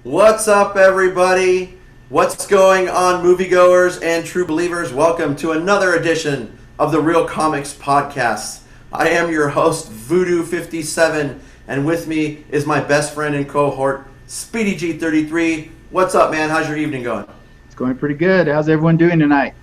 What's up, everybody? What's going on, moviegoers and true believers? Welcome to another edition of the Real Comics Podcast. I am your host, Voodoo57, and with me is my best friend and cohort, Speedy G33. What's up, man? How's your evening going? It's going pretty good. How's everyone doing tonight?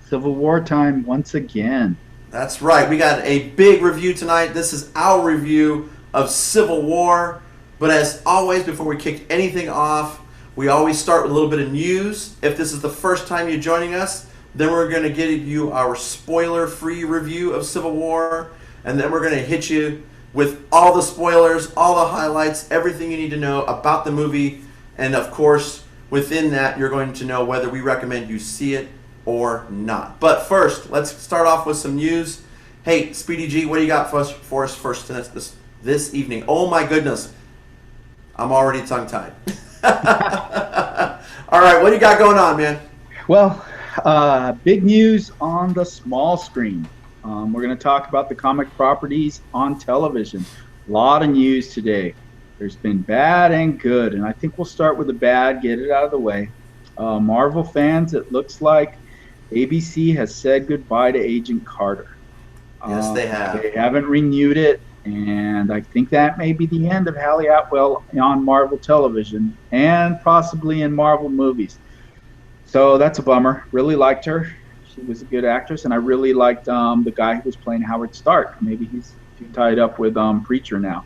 Civil War time once again. That's right. We got a big review tonight. This is our review of Civil War. But as always, before we kick anything off, we always start with a little bit of news. If this is the first time you're joining us, then we're going to give you our spoiler-free review of Civil War. And then we're going to hit you with all the spoilers, all the highlights, everything you need to know about the movie. And of course, within that, you're going to know whether we recommend you see it or not. But first, let's start off with some news. Hey, Speedy G, what do you got for us first this evening? Oh my goodness. I'm already tongue-tied. All right, what do you got going on, man? Well, big news on the small screen. We're going to talk about the comic properties on television. A lot of news today. There's been bad and good, and I think we'll start with the bad, get it out of the way. Marvel fans, it looks like ABC has said goodbye to Agent Carter. Yes, they have. They haven't renewed it. And I think that may be the end of Hallie Atwell on Marvel television and possibly in Marvel movies. So that's a bummer. Really liked her. She was a good actress, and I really liked the guy who was playing Howard Stark. Maybe he's tied up with Preacher now.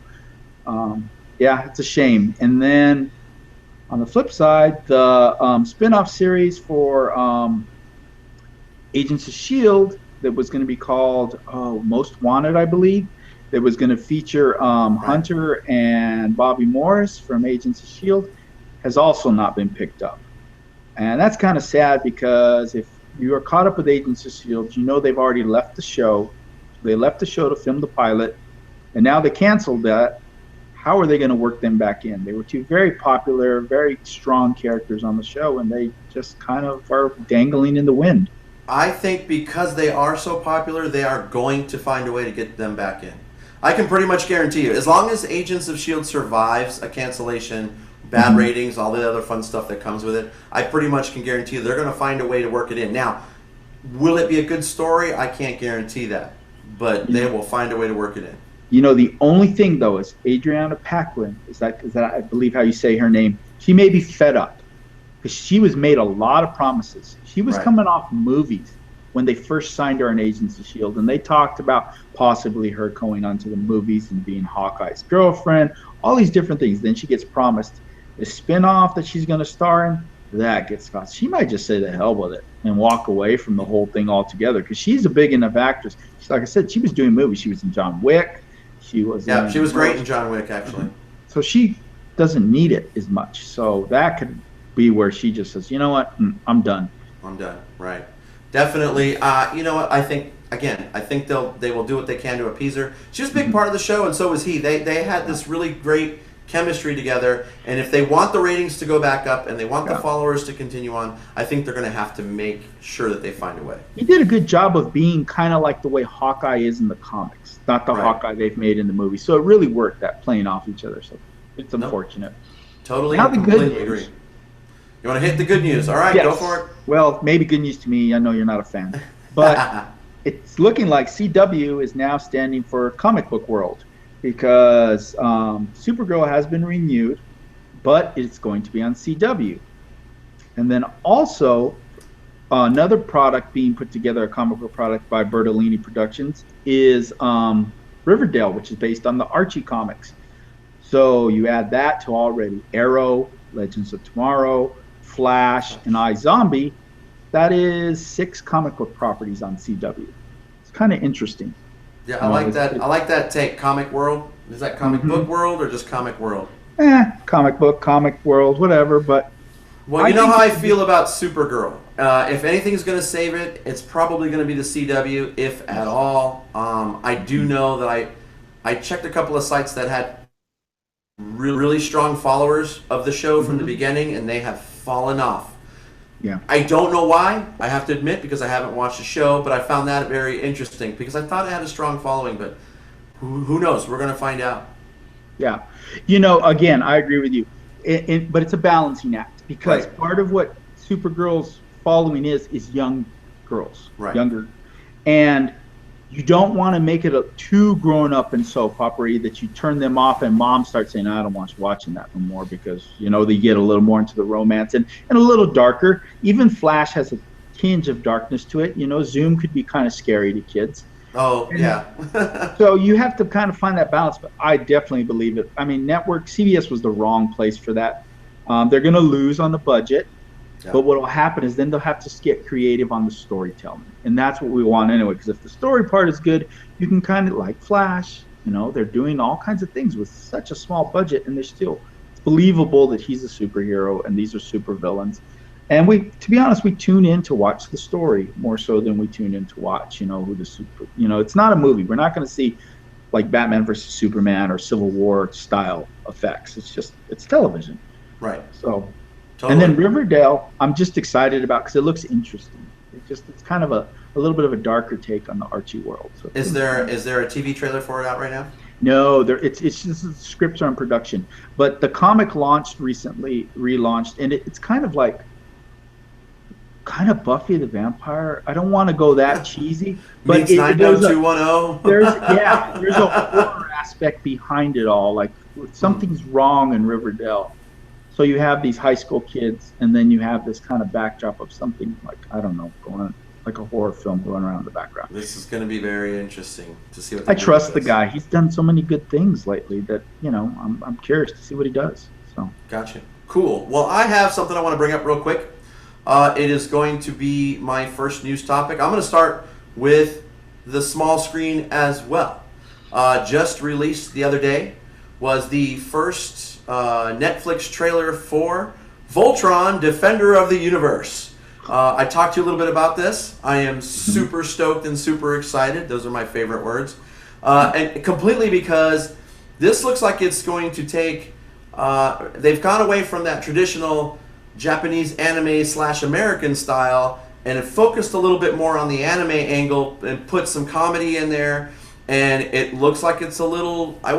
Yeah, it's a shame. And then on the flip side, the spin-off series for Agents of S.H.I.E.L.D. that was going to be called Most Wanted, I believe. That was going to feature Hunter and Bobby Morris from Agents of S.H.I.E.L.D. has also not been picked up. And that's kind of sad because if you are caught up with Agents of S.H.I.E.L.D., you know they've already left the show. They left the show to film the pilot, and now they canceled that. How are they going to work them back in? They were two very popular, very strong characters on the show, and they just kind of are dangling in the wind. I think because they are so popular, they are going to find a way to get them back in. I can pretty much guarantee you, as long as Agents of S.H.I.E.L.D. survives a cancellation, bad ratings, all the other fun stuff that comes with it, I pretty much can guarantee you they're going to find a way to work it in. Now, will it be a good story? I can't guarantee that. But they will find a way to work it in. You know, the only thing, though, is Adriana Paquin, is that I believe how you say her name, she may be fed up because she was made a lot of promises. She was coming off movies when they first signed her in Agents of S.H.I.E.L.D., and they talked about possibly her going onto the movies and being Hawkeye's girlfriend, all these different things. Then she gets promised a spin-off that she's going to star in. That gets caught. She might just say the hell with it and walk away from the whole thing altogether because she's a big enough actress. Like I said, she was doing movies. She was in John Wick. She was great in John Wick, actually. So she doesn't need it as much. So that could be where she just says, you know what, I'm done. I'm done, right. Definitely. You know what? I think they will do what they can to appease her. She was a big part of the show, and so was he. They had this really great chemistry together, and if they want the ratings to go back up and they want the followers to continue on, I think they're going to have to make sure that they find a way. He did a good job of being kind of like the way Hawkeye is in the comics, not the Hawkeye they've made in the movie. So it really worked, that playing off each other. So it's unfortunate. Totally, now the completely agree. You want to hit the good news? All right, go for it. Well, maybe good news to me. I know you're not a fan. But it's looking like CW is now standing for Comic Book World because Supergirl has been renewed, but it's going to be on CW. And then also another product being put together, a comic book product by Bertolini Productions, is Riverdale, which is based on the Archie comics. So you add that to already Arrow, Legends of Tomorrow, Flash, and iZombie. That is 6 comic book properties on CW. It's kind of interesting. Yeah, I like that. I like that take. Comic World. Is that Comic Book World or just Comic World? Comic book, Comic World, whatever. But well, you know how I feel about Supergirl. If anything's going to save it, it's probably going to be the CW, if at all. I do know that I checked a couple of sites that had really strong followers of the show from the beginning, and they have fallen off. Yeah. I don't know why, I have to admit, because I haven't watched the show, but I found that very interesting because I thought it had a strong following, but who knows? We're going to find out. Yeah. You know, again, I agree with you. but it's a balancing act because Right. part of what Supergirl's following is young girls, Right. younger, and you don't want to make it too grown up and soap opera that you turn them off and mom starts saying, I don't want you watching that no more because, they get a little more into the romance and a little darker. Even Flash has a tinge of darkness to it. Zoom could be kind of scary to kids. Oh, yeah. So you have to kind of find that balance, but I definitely believe it. I mean, CBS was the wrong place for that. They're going to lose on the budget. Yeah. But what will happen is then they'll have to get creative on the storytelling. And that's what we want anyway, because if the story part is good, you can kind of like Flash, they're doing all kinds of things with such a small budget and it's believable that he's a superhero and these are super villains. And to be honest, we tune in to watch the story more so than we tune in to watch, who the it's not a movie. We're not going to see like Batman versus Superman or Civil War style effects. It's television. Right. So. Totally. And then Riverdale, I'm just excited about because it looks interesting. It's kind of a little bit of a darker take on the Archie world. So Is there a TV trailer for it out right now? No, it's just the scripts are in production. But the comic launched recently, relaunched, and it's kind of like Buffy the Vampire. I don't want to go that cheesy, but Meets 90210. there's a horror aspect behind it all. Like something's wrong in Riverdale. So you have these high school kids, and then you have this kind of backdrop of something like, I don't know, going on, like a horror film going around in the background. This is going to be very interesting to see what I trust the guy. He's done so many good things lately that, I'm curious to see what he does. So. Gotcha. Cool. Well, I have something I want to bring up real quick. It is going to be my first news topic. I'm going to start with the small screen as well. Just released the other day was the first Netflix trailer for Voltron, Defender of the Universe. I talked to you a little bit about this. I am super stoked and super excited. Those are my favorite words. And completely because this looks like it's going to take... they've gone away from that traditional Japanese anime / American style and have focused a little bit more on the anime angle and put some comedy in there. And it looks like it's a little... I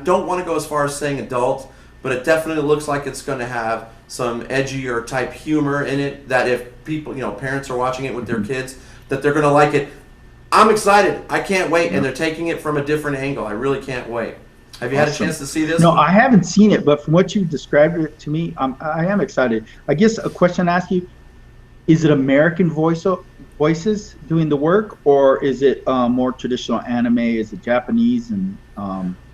don't want to go as far as saying adult, but it definitely looks like it's going to have some edgier type humor in it that if people, parents are watching it with their kids, that they're going to like it. I'm excited. I can't wait. And they're taking it from a different angle. I really can't wait. Have you had a chance to see this? No, I haven't seen it, but from what you described it to me, I am excited. I guess a question to ask you, is it American voices doing the work, or is it more traditional anime? Is it Japanese?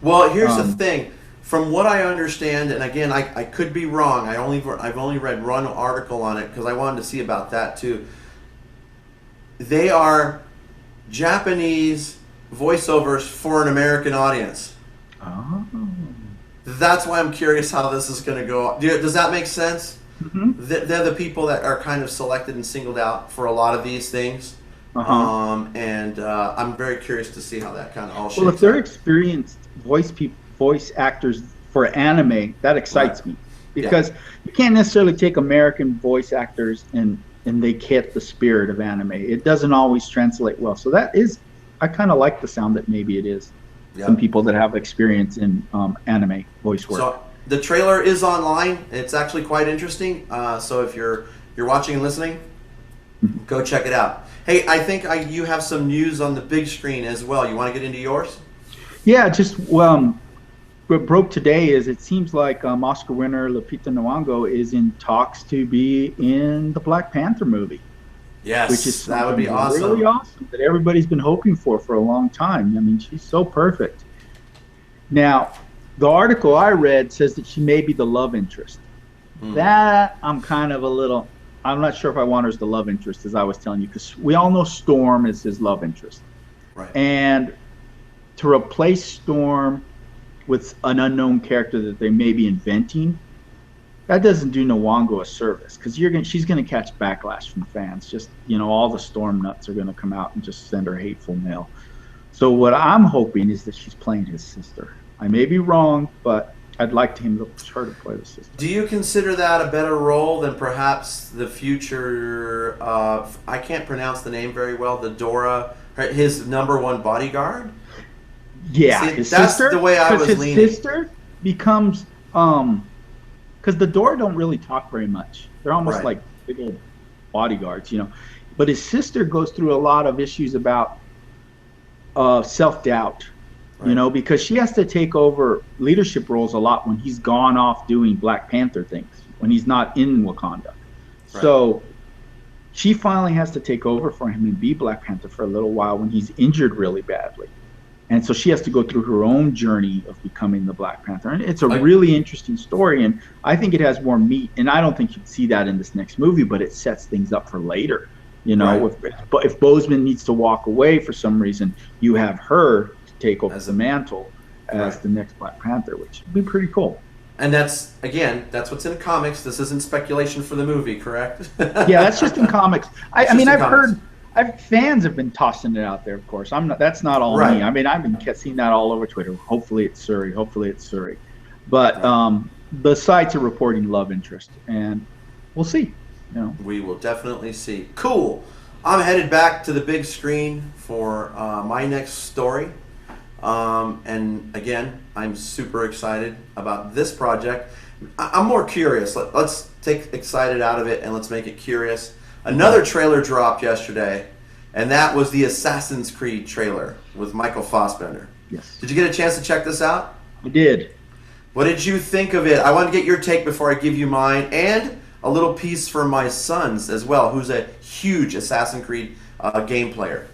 Well, here's the thing. From what I understand, and again, I could be wrong. I've only read one article on it because I wanted to see about that too. They are Japanese voiceovers for an American audience. Oh. That's why I'm curious how this is going to go. Does that make sense? Mm-hmm. They're the people that are kind of selected and singled out for a lot of these things. Uh-huh. And I'm very curious to see how that kind of all shakes out. Well, if they're experienced voice actors for anime, that excites me because you can't necessarily take American voice actors and they get the spirit of anime. It doesn't always translate well. So I kind of like the sound that maybe it is. Yep. Some people that have experience in anime voice work. So the trailer is online. It's actually quite interesting. So if you're watching and listening, go check it out. Hey, I think you have some news on the big screen as well. You want to get into yours? Yeah, just what broke today is it seems like Oscar winner Lupita Nyong'o is in talks to be in the Black Panther movie. Yes, which is that would be awesome. Really awesome that everybody's been hoping for a long time. I mean, she's so perfect. Now, the article I read says that she may be the love interest. That I'm kind of I'm not sure if I want her as the love interest, as I was telling you, because we all know Storm is his love interest. Right. And to replace Storm with an unknown character that they may be inventing, that doesn't do Nyong'o a service, because she's gonna catch backlash from fans. Just all the Storm nuts are gonna come out and just send her hateful mail. So what I'm hoping is that she's playing his sister. I may be wrong, but I'd like her to play the sister. Do you consider that a better role than perhaps the future of, I can't pronounce the name very well, the Dora, his number one bodyguard? Yeah, See, that's the way I was leaning. His sister becomes because the Door don't really talk very much. They're almost Right. like big old bodyguards, you know. But his sister goes through a lot of issues about self-doubt, you Right. know, because she has to take over leadership roles a lot when he's gone off doing Black Panther things, when he's not in Wakanda. Right. So she finally has to take over for him and be Black Panther for a little while when he's injured really badly. And so she has to go through her own journey of becoming the Black Panther. And it's a really interesting story. And I think it has more meat. And I don't think you'd see that in this next movie, but it sets things up for later. You know, Right. if Boseman needs to walk away for some reason, you have her to take over As the a- mantle as Right. the next Black Panther, which would be pretty cool. And that's what's in the comics. This isn't speculation for the movie, correct? Yeah, that's just in comics. I Just mean, in I've comics. heard, fans have been tossing it out there. Of course, I'm not. That's not all Right. me. I mean, I've been seeing that all over Twitter. Hopefully, it's Suri. But Right. the sites are reporting love interest, and we'll see. You know, We will definitely see. Cool. I'm headed back to the big screen for my next story. And again, I'm super excited about this project. I'm more curious. Let's take excited out of it and let's make it curious. Another trailer dropped yesterday, and that was the Assassin's Creed trailer with Michael Fassbender. yes, Did you get a chance to check this out? I did. What did you think of it? I want to get your take before I give you mine, and a little piece for my sons as well, who's a huge Assassin's Creed game player.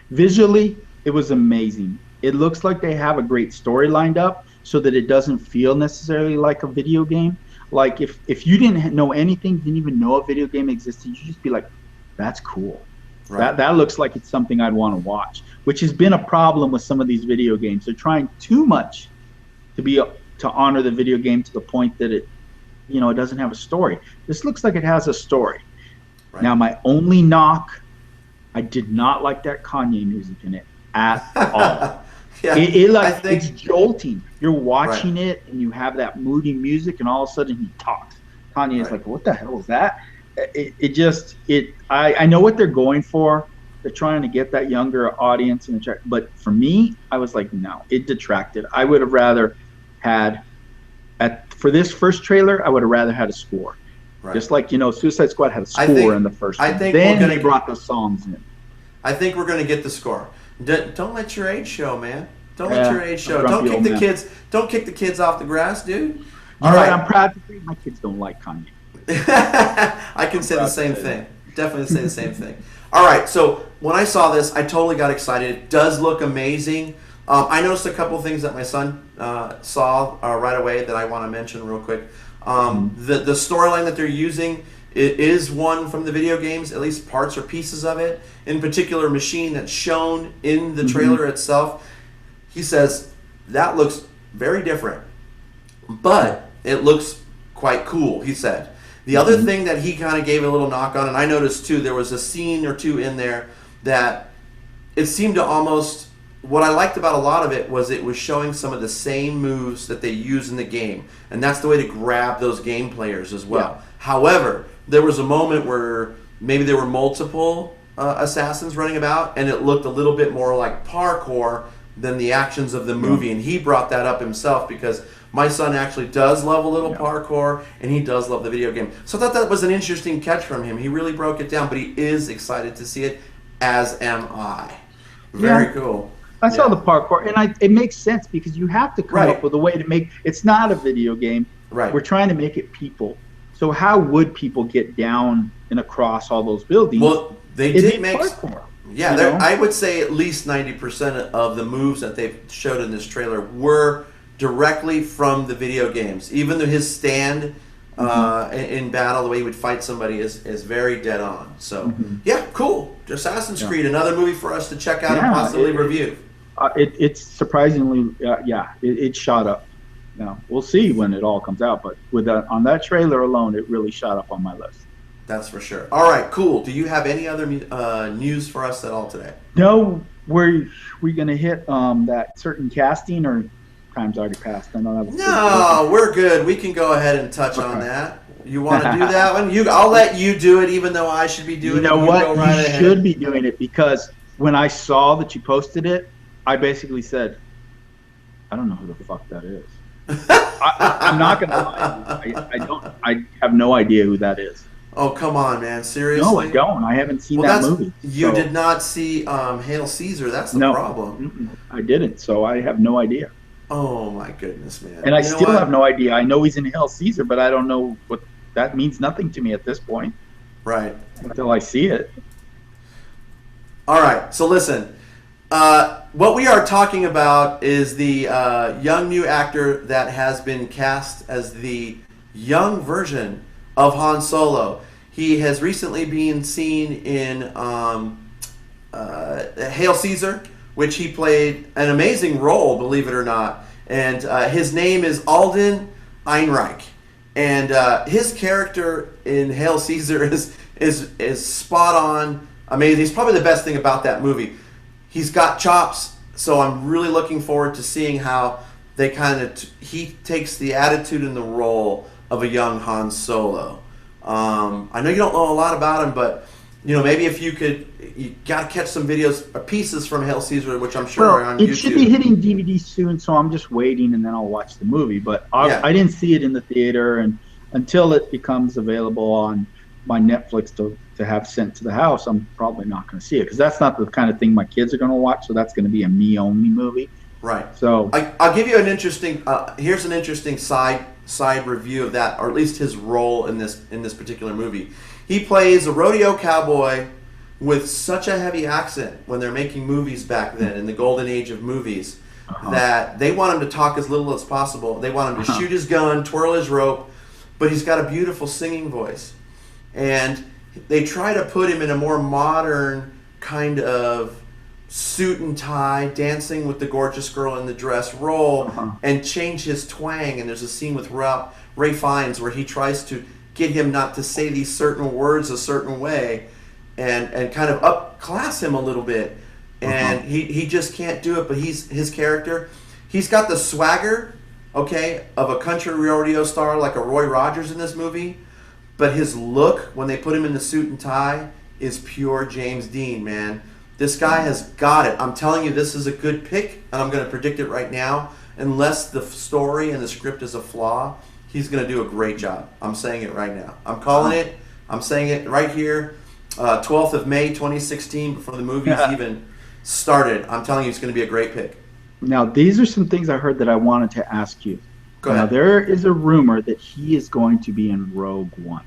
Visually, it was amazing. It looks like they have a great story lined up so that it doesn't feel necessarily like a video game. Like if you didn't know anything, didn't even know a video game existed, you'd just be like, that's cool. Right. That looks like it's something I'd want to watch, which has been a problem with some of these video games. They're trying too much to honor the video game to the point that it doesn't have a story. This looks like it has a story. Right. Now, my only knock, I did not like that Kanye music in it at all. Yeah, It's jolting. You're watching it and you have that moody music, and all of a sudden he talks. Kanye is Right. like, "What the hell is that?" I know what they're going for. They're trying to get that younger audience, but for me, I was like, no, it detracted. I would have rather had for this first trailer, I would have rather had a score. Right. Just like, Suicide Squad had a I score think- in the first I one. think Then we're gonna they brought the songs in. I think we're going to get the score. Don't let your age show, man. Don't let Yeah, your age I'm show. grumpy Don't kick old the man. kids. Don't kick the kids off the grass, dude. You All know what? right. I'm proud to say my kids don't like Kanye. I can say the same thing. Definitely say the same thing. All right. So when I saw this, I totally got excited. It does look amazing. I noticed a couple things that my son saw right away that I want to mention real quick. The storyline that they're using is one from the video games, at least parts or pieces of it. In particular, Machine that's shown in the trailer itself. He says that looks very different, but it looks quite cool, he said. The other thing that he kind of gave a little knock on, and I noticed too, there was a scene or two in there that it seemed to almost, what I liked about a lot of it was showing some of the same moves that they use in the game. And that's the way to grab those game players as well. Yeah. However, there was a moment where maybe there were multiple assassins running about, and it looked a little bit more like parkour than the actions of the movie. And he brought that up himself because my son actually does love a little parkour, and he does love the video game. So I thought that was an interesting catch from him. He really broke it down, but he is excited to see it, as am I. Very Yeah. cool. I saw Yeah. the parkour, and it makes sense because you have to come Right. up with a way to make it's not a video game. Right. We're trying to make it people. So how would people get down and across all those buildings? Well, they it did is make... parkour. Yeah, you there, know? I would say at least 90% of the moves that they've showed in this trailer were directly from the video games. Even though his stand in battle, the way he would fight somebody is very dead on. So, yeah, cool. Assassin's Creed, another movie for us to check out and Yeah, possibly review. It's surprisingly, it shot up. Now we'll see when it all comes out, but with that on that trailer alone, it really shot up on my list. That's for sure. All right, cool. Do you have any other news for us at all today? No, we gonna hit that certain casting, or time's already passed? I know that was No, we're good. We can go ahead and touch on that. You want to do that one? I'll let you do it, even though I should be doing it. You know what? Go right You ahead. should be doing it, because when I saw that you posted it, I basically said, I don't know who the fuck that is. I'm not gonna lie. I don't. I have no idea who that is. Oh, come on, man. Seriously? No, I don't. I haven't seen Well, that that's movie. you So, did not see Hail Caesar. That's the no, problem. I didn't. So I have no idea. Oh my goodness, man. And I You know still have what? no idea. I know he's in Hell Caesar, but I don't know what that means. Nothing to me at this point Right. until I see it. All right. So listen, what we are talking about is the young new actor that has been cast as the young version of Han Solo. He has recently been seen in Hail Caesar, which he played an amazing role, believe it or not. And his name is Alden Ehrenreich. And his character in Hail Caesar is spot on, amazing. He's probably the best thing about that movie. He's got chops, so I'm really looking forward to seeing how they he takes the attitude and the role of a young Han Solo. I know you don't know a lot about him, but maybe if you got to catch some videos or pieces from Hail Caesar, which I'm sure are on it YouTube. should be hitting DVD soon, so I'm just waiting, and then I'll watch the movie. But I didn't see it in the theater, and until it becomes available on my Netflix to have sent to the house, I'm probably not going to see it because that's not the kind of thing my kids are going to watch. So that's going to be a me-only movie. Right. So I'll give you an interesting. Here's an interesting side review of that, or at least his role in this particular movie. He plays a rodeo cowboy with such a heavy accent when they're making movies back then in the golden age of movies that they want him to talk as little as possible. They want him to shoot his gun, twirl his rope, but he's got a beautiful singing voice, and they try to put him in a more modern kind of suit and tie, dancing with the gorgeous girl in the dress role, and change his twang. And there's a scene with Ray Fiennes where he tries to get him not to say these certain words a certain way, and kind of upclass him a little bit. And he just can't do it. But his character, he's got the swagger, of a country rodeo star like a Roy Rogers in this movie. But his look, when they put him in the suit and tie, is pure James Dean, man. This guy has got it. I'm telling you, this is a good pick, and I'm going to predict it right now. Unless the story and the script is a flaw, he's going to do a great job. I'm saying it right now. I'm calling it. I'm saying it right here. 12th of May, 2016, before the movie's even started. I'm telling you, it's going to be a great pick. now these are some things I heard that I wanted to ask you. Go Now ahead. there is a rumor that he is going to be in Rogue One.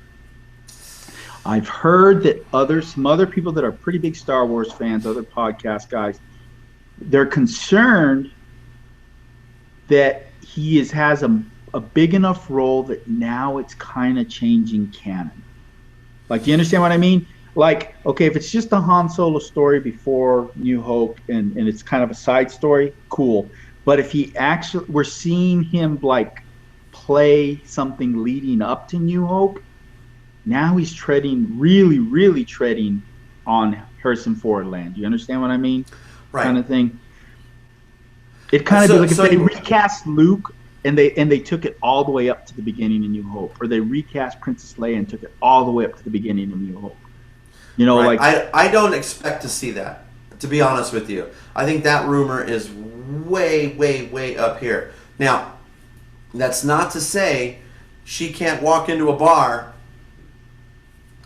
I've heard that some other people that are pretty big Star Wars fans, other podcast guys, they're concerned that he has a big enough role that now it's kind of changing canon. Like, do you understand what I mean? Like, okay, if it's just a Han Solo story before New Hope and it's kind of a side story, cool. But if we're seeing him like play something leading up to New Hope, now he's really treading on Harrison Ford land. You understand what I mean? Right. Kind of thing. It kind of be like if they recast Luke and they took it all the way up to the beginning of New Hope, or they recast Princess Leia and took it all the way up to the beginning of New Hope. Right. Like I don't expect to see that, to be honest with you. I think that rumor is way up here. Now, that's not to say she can't walk into a bar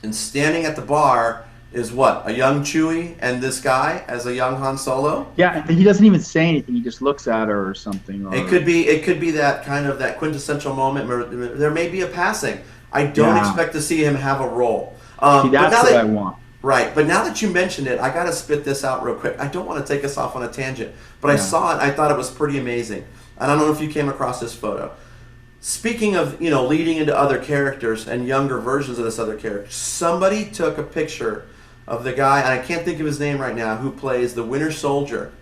and standing at the bar is what? A young Chewie and this guy as a young Han Solo? yeah, he doesn't even say anything. He just looks at her or something. It could be that kind of that quintessential moment where there may be a passing. I don't expect to see him have a role. See, that's what I want. Right, but now that you mentioned it, I got to spit this out real quick. I don't want to take us off on a tangent, but I saw it. I thought it was pretty amazing. I don't know if you came across this photo. Speaking of, leading into other characters and younger versions of this other character, somebody took a picture of the guy, and I can't think of his name right now, who plays the Winter Soldier,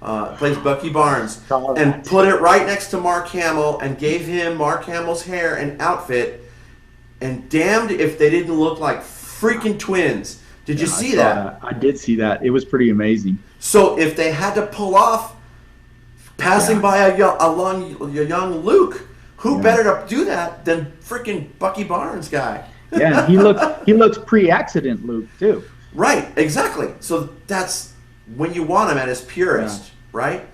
plays Bucky Barnes, and put it right next to Mark Hamill and gave him Mark Hamill's hair and outfit, and damned if they didn't look like freaking twins. Did you see that? I did see that. It was pretty amazing. So if they had to pull off passing by a young Luke, who better to do that than freaking Bucky Barnes guy? Yeah, he looks pre-accident Luke too. Right, exactly. So that's when you want him at his purest, right?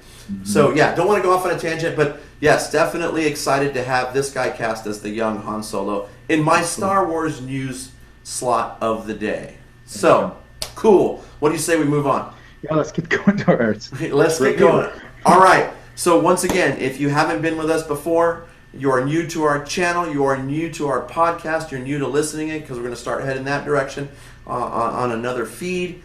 So yeah, don't want to go off on a tangent, but yes, definitely excited to have this guy cast as the young Han Solo in my Star Wars news slot of the day. So cool. What do you say we move on? Yeah, let's get going to ours. Let's get going. All right. So once again, if you haven't been with us before, you are new to our channel, you are new to our podcast, you're new to listening it, because we're going to start heading that direction on another feed.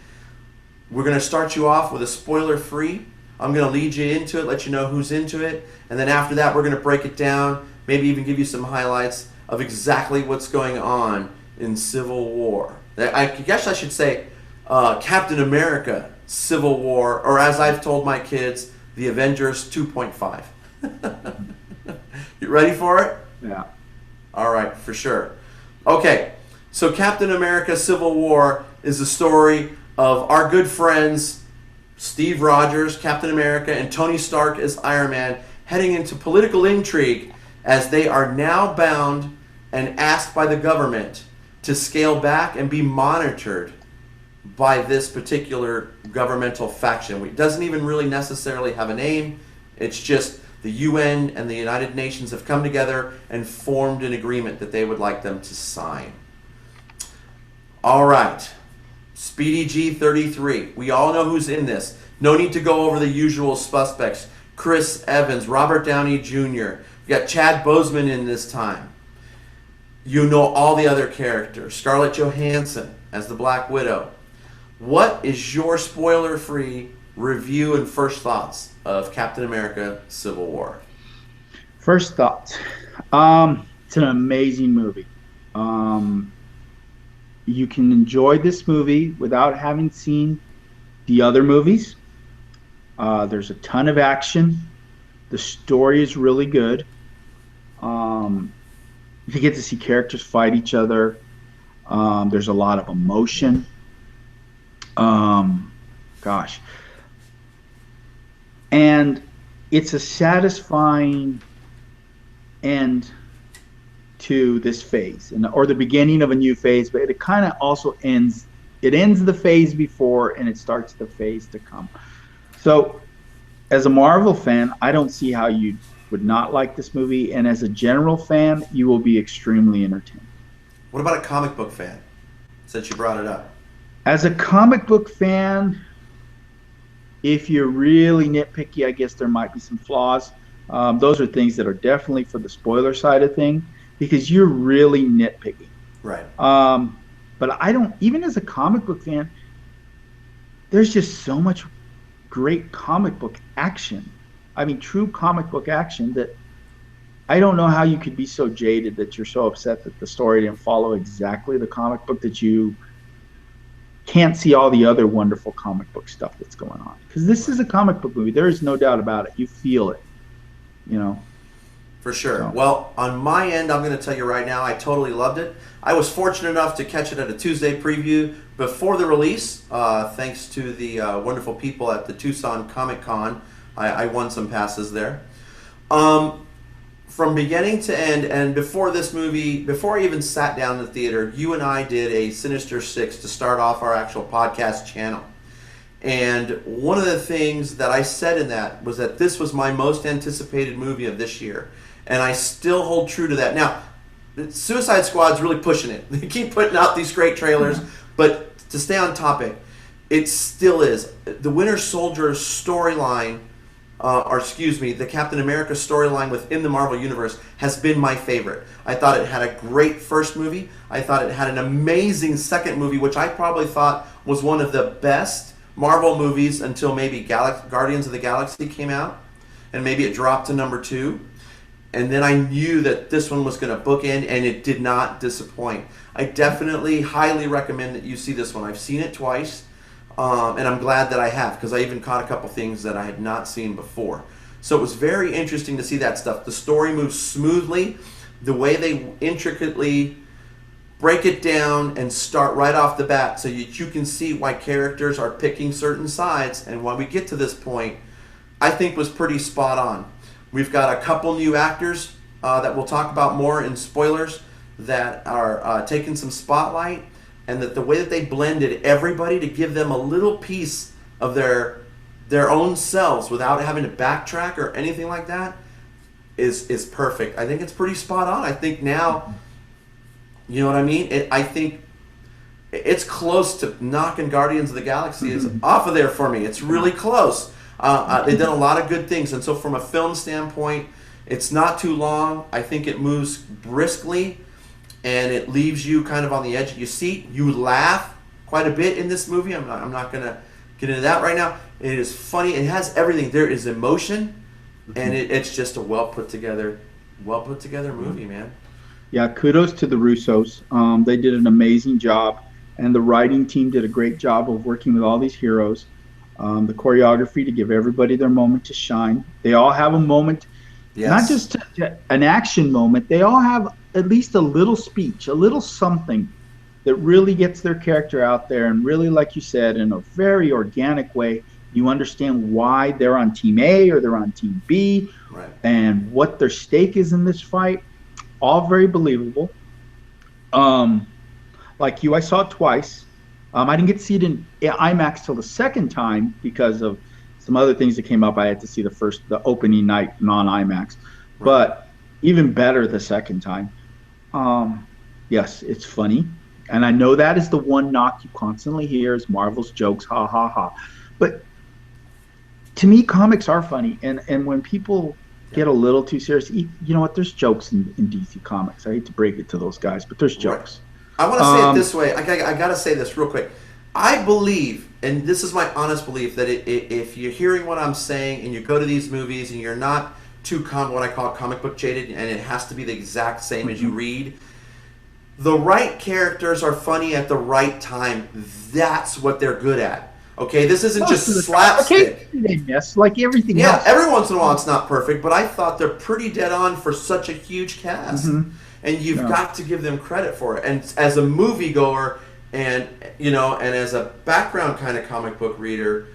We're going to start you off with a spoiler-free. I'm going to lead you into it, let you know who's into it, and then after that we're going to break it down, maybe even give you some highlights of exactly what's going on in Civil War. I guess I should say Captain America Civil War, or as I've told my kids, the Avengers 2.5. You ready for it? Yeah. All right, for sure. Okay, so Captain America Civil War is the story of our good friends Steve Rogers, Captain America, and Tony Stark as Iron Man heading into political intrigue as they are now bound and asked by the government to scale back and be monitored by this particular governmental faction. It doesn't even really necessarily have a name. It's just the UN and the United Nations have come together and formed an agreement that they would like them to sign. All right. Speedy G33. We all know who's in this. No need to go over the usual suspects. Chris Evans, Robert Downey Jr. We got Chad Boseman in this time. You know all the other characters. Scarlett Johansson as the Black Widow. What is your spoiler-free review and first thoughts of Captain America Civil War? First thoughts. It's an amazing movie. You can enjoy this movie without having seen the other movies. There's a ton of action. The story is really good. You get to see characters fight each other. There's a lot of emotion. Gosh. And it's a satisfying end to this phase, or the beginning of a new phase, but it kind of also ends the phase before and it starts the phase to come. So as a Marvel fan, I don't see how you would not like this movie, and as a general fan, you will be extremely entertained. What about a comic book fan, since you brought it up? As a comic book fan, if you're really nitpicky, I guess there might be some flaws. Those are things that are definitely for the spoiler side of thing, because you're really nitpicking. Right. But I don't, even as a comic book fan, there's just so much great comic book action. I mean, true comic book action, that I don't know how you could be so jaded that you're so upset that the story didn't follow exactly the comic book, that you can't see all the other wonderful comic book stuff that's going on. Because this is a comic book movie. There is no doubt about it. You feel it, you know. For sure. So. Well, on my end, I'm going to tell you right now, I totally loved it. I was fortunate enough to catch it at a Tuesday preview before the release, thanks to the wonderful people at the Tucson Comic Con. I won some passes there. From beginning to end, and before this movie, before I even sat down in the theater, you and I did a Sinister Six to start off our actual podcast channel. And one of the things that I said in that was that this was my most anticipated movie of this year. And I still hold true to that. Now, Suicide Squad's really pushing it. They keep putting out these great trailers, but to stay on topic, it still is. The Winter Soldier storyline, the Captain America storyline within the Marvel Universe has been my favorite. I thought it had a great first movie. I thought it had an amazing second movie, which I probably thought was one of the best Marvel movies until maybe Guardians of the Galaxy came out, and maybe it dropped to number 2. And then I knew that this one was going to bookend, and it did not disappoint. I definitely highly recommend that you see this one. I've seen it twice, and I'm glad that I have, because I even caught a couple things that I had not seen before. So it was very interesting to see that stuff. The story moves smoothly. The way they intricately break it down and start right off the bat so you can see why characters are picking certain sides, and when we get to this point, I think was pretty spot on. We've got a couple new actors that we'll talk about more in spoilers that are taking some spotlight, and that the way that they blended everybody to give them a little piece of their their own selves without having to backtrack or anything like that is perfect. I think it's pretty spot on. I think now, you know what I mean? I think it's close to knocking Guardians of the Galaxy is off of there for me. It's really close. They've done a lot of good things, and so from a film standpoint, it's not too long. I think it moves briskly, and it leaves you kind of on the edge of your seat. You laugh quite a bit in this movie. I'm not going to get into that right now. It is funny. It has everything. There is emotion, and it's just a well put together movie, man. Yeah, kudos to the Russos. They did an amazing job, and the writing team did a great job of working with all these heroes. The choreography to give everybody their moment to shine. They all have a moment, not just an action moment. They all have at least a little speech, a little something that really gets their character out there, and really, like you said, in a very organic way, you understand why they're on Team A or they're on Team B, right, and what their stake is in this fight. All very believable. Like you, I saw it twice. I didn't get to see it in IMAX till the second time because of some other things that came up. I had to see the opening night non-IMAX, right, but even better the second time. Yes, it's funny, and I know that is the one knock you constantly hear is Marvel's jokes, ha ha ha. But to me, comics are funny, and when people get a little too serious, you know what? There's jokes in DC Comics. I hate to break it to those guys, but there's jokes. Right. I want to say it this way. I got to say this real quick. I believe, and this is my honest belief, that if you're hearing what I'm saying and you go to these movies and you're not too what I call comic book jaded, and it has to be the exact same as you read, the right characters are funny at the right time. That's what they're good at. Okay, this isn't just slapstick. They miss like everything else. Yeah, every once in a while it's not perfect, but I thought they're pretty dead on for such a huge cast. And you've got to give them credit for it. And as a moviegoer, and and as a background kind of comic book reader,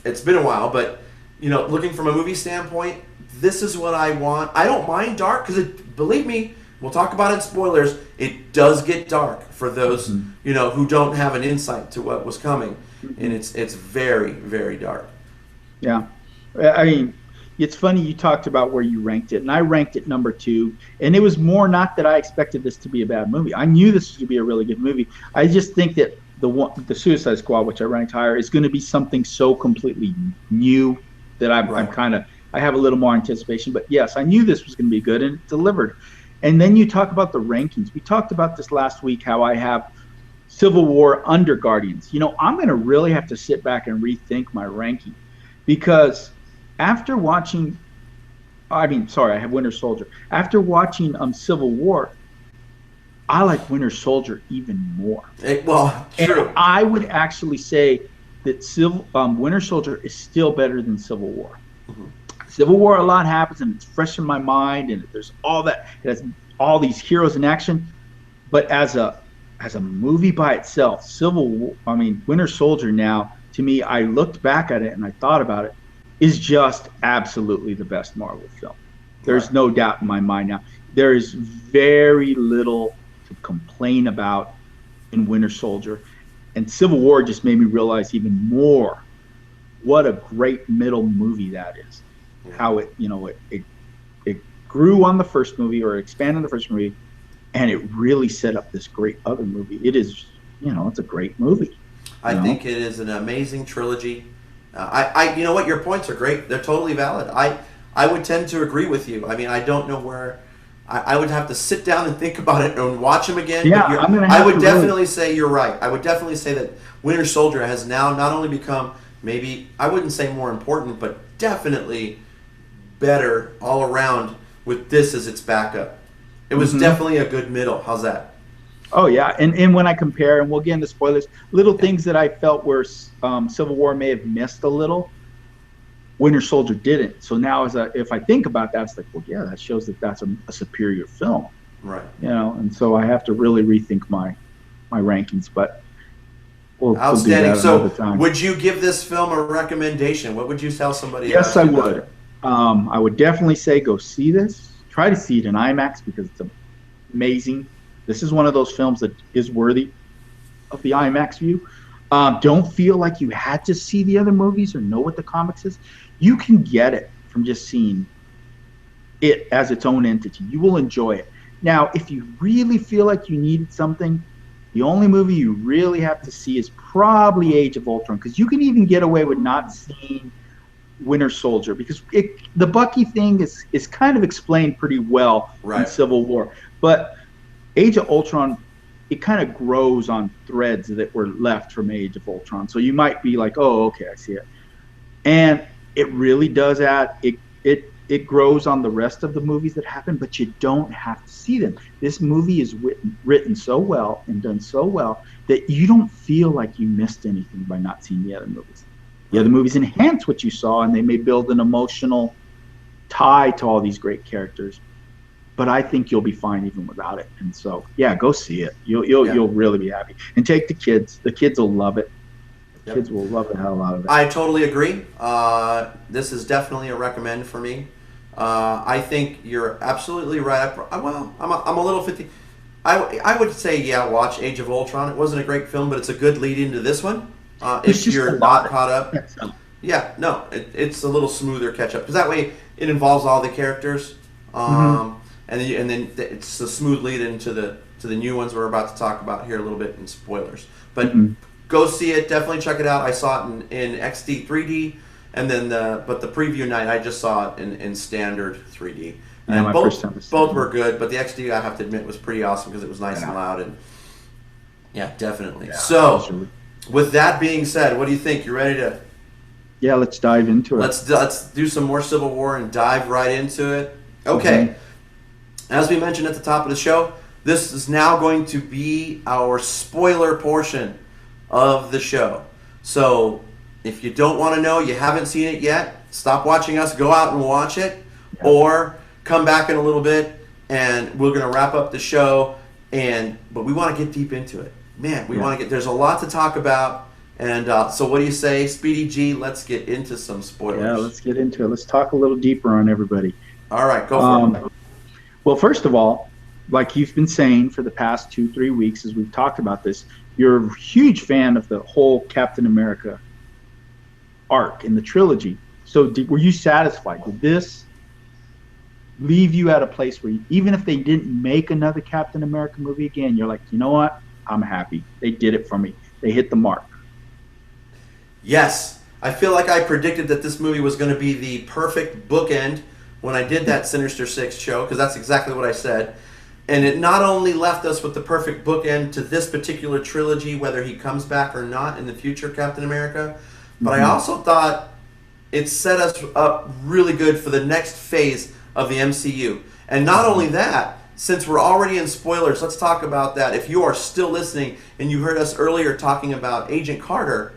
it's been a while, but looking from a movie standpoint, this is what I want. I don't mind dark because believe me, we'll talk about it in spoilers. It does get dark for those who don't have an insight to what was coming, and it's very, very dark. Yeah, I mean, it's funny you talked about where you ranked it, and I ranked it number 2, and it was more not that I expected this to be a bad movie. I knew this was going to be a really good movie. I just think that the Suicide Squad, which I ranked higher, is going to be something so completely new that I have a little more anticipation. But yes, I knew this was going to be good, and it delivered. And then you talk about the rankings. We talked about this last week, how I have Civil War under Guardians. I'm going to really have to sit back and rethink my ranking, because after watching, I have Winter Soldier. After watching Civil War, I like Winter Soldier even more. True. And I would actually say that Winter Soldier is still better than Civil War. Civil War, a lot happens, and it's fresh in my mind, and there's all that. It has all these heroes in action. But as a movie by itself, Winter Soldier now, to me, I looked back at it and I thought about it, is just absolutely the best Marvel film. There's no doubt in my mind now. There is very little to complain about in Winter Soldier. And Civil War just made me realize even more what a great middle movie that is. Yeah. How it grew on the first movie, or expanded on the first movie, and it really set up this great other movie. It is, it's a great movie. I think it is an amazing trilogy. You know what? Your points are great. They're totally valid. I would tend to agree with you. I mean, I don't know where. I would have to sit down and think about it and watch them again. Yeah, I would definitely say you're right. I would definitely say that Winter Soldier has now not only become maybe, I wouldn't say more important, but definitely better all around with this as its backup. It was definitely a good middle. How's that? Oh, yeah. And when I compare, and we'll get into spoilers, little things that I felt were Civil War may have missed a little, Winter Soldier didn't. So now if I think about that, it's like, well, yeah, that shows that that's a superior film. Right. And so I have to really rethink my rankings. But we'll outstanding. Do that so would you give this film a recommendation? What would you tell somebody? Yes, I would. I would definitely say go see this. Try to see it in IMAX because it's amazing. This is one of those films that is worthy of the IMAX view. Don't feel like you had to see the other movies or know what the comics is. You can get it from just seeing it as its own entity. You will enjoy it. Now, if you really feel like you needed something, the only movie you really have to see is probably Age of Ultron, because you can even get away with not seeing Winter Soldier, because the Bucky thing is kind of explained pretty well in Civil War. But Age of Ultron, it kind of grows on threads that were left from Age of Ultron. So you might be like, oh, okay, I see it. And it really does add, it grows on the rest of the movies that happen, but you don't have to see them. This movie is written so well and done so well that you don't feel like you missed anything by not seeing the other movies. The other movies enhance what you saw, and they may build an emotional tie to all these great characters. But I think you'll be fine even without it. And so, yeah, go see it. You'll really be happy. And take the kids. The kids will love it. Kids will love the hell out of it. I totally agree. This is definitely a recommend for me. I think you're absolutely right. Well, I'm a little 50. I would say, yeah, watch Age of Ultron. It wasn't a great film, but it's a good lead into this one. If you're not caught up. Yeah, no, it's a little smoother catch up, because that way it involves all the characters, and then it's a smooth lead into the new ones we're about to talk about here a little bit in spoilers. But go see it. Definitely check it out. I saw it in XD 3D, and then the preview night I just saw it in standard 3D. And both were good, but the XD, I have to admit, was pretty awesome because it was nice and loud. And yeah, definitely. Yeah, so, with that being said, what do you think? You ready to? Yeah, let's dive into it. Let's do some more Civil War and dive right into it. Okay. As we mentioned at the top of the show, this is now going to be our spoiler portion of the show. So if you don't want to know, you haven't seen it yet, stop watching us, go out and watch it, or come back in a little bit and we're going to wrap up the show. But we want to get deep into it. Man, there's a lot to talk about. And so what do you say, Speedy G? Let's get into some spoilers. Yeah, let's get into it. Let's talk a little deeper on everybody. All right, go for it. Well, first of all, like you've been saying for the past 2-3 weeks as we've talked about this, you're a huge fan of the whole Captain America arc in the trilogy. So were you satisfied? Did this leave you at a place where even if they didn't make another Captain America movie again, you're like, you know what? I'm happy. They did it for me. They hit the mark. Yes. I feel like I predicted that this movie was going to be the perfect bookend when I did that Sinister Six show, because that's exactly what I said. And it not only left us with the perfect bookend to this particular trilogy, whether he comes back or not in the future, Captain America, but I also thought it set us up really good for the next phase of the MCU. And not only that, since we're already in spoilers, let's talk about that. If you are still listening and you heard us earlier talking about Agent Carter,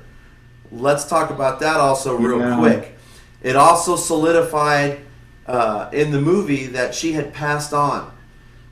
let's talk about that also real quick. It also solidified in the movie that she had passed on.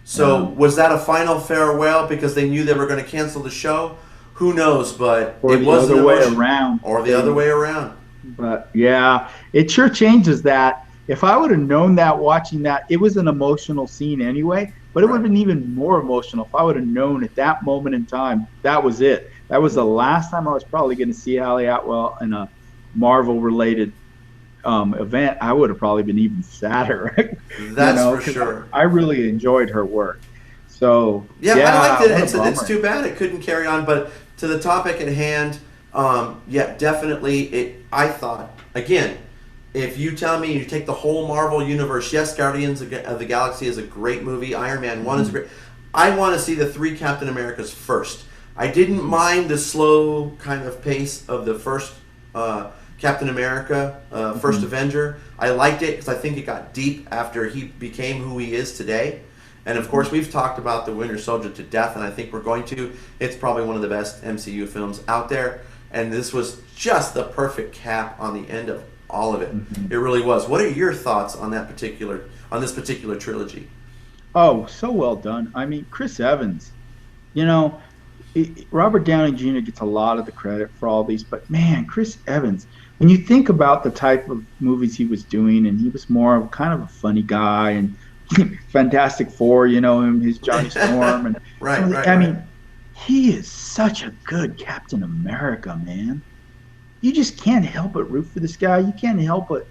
So was that a final farewell because they knew they were going to cancel the show? Who knows, but it was the other way around. Or the other way around. But yeah, it sure changes that. If I would have known that watching that, it was an emotional scene anyway, but it would have been even more emotional if I would have known at that moment in time that was it. That was the last time I was probably going to see Hallie Atwell in a Marvel-related event. I would have probably been even sadder. That's for sure. I really enjoyed her work. So I liked it. It's too bad it couldn't carry on. But to the topic at hand, definitely. I thought, again, if you tell me you take the whole Marvel universe, yes, Guardians of the Galaxy is a great movie. Iron Man 1 is great. I want to see the 3 Captain Americas first. I didn't mind the slow kind of pace of the first Captain America, first Avenger. I liked it because I think it got deep after he became who he is today. And of course, we've talked about the Winter Soldier to death, and I think we're going to. It's probably one of the best MCU films out there. And this was just the perfect cap on the end of all of it. It really was. What are your thoughts on this particular trilogy? Oh, so well done. I mean, Chris Evans, Robert Downey Jr. gets a lot of the credit for all these, but man, Chris Evans, when you think about the type of movies he was doing, and he was more of kind of a funny guy, and Fantastic Four, his Johnny Storm, and I mean, he is such a good Captain America, man. You just can't help but root for this guy. You can't help but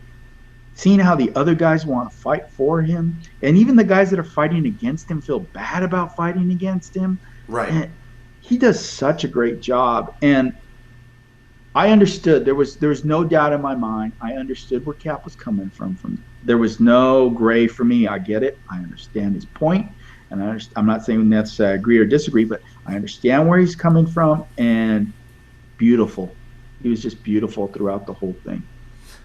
seeing how the other guys want to fight for him, and even the guys that are fighting against him feel bad about fighting against him. Right. And he does such a great job. And I understood. There was no doubt in my mind. I understood where Cap was coming from. There was no gray for me. I get it. I understand his point, and I'm not saying that's agree or disagree, but I understand where he's coming from. And beautiful. He was just beautiful throughout the whole thing.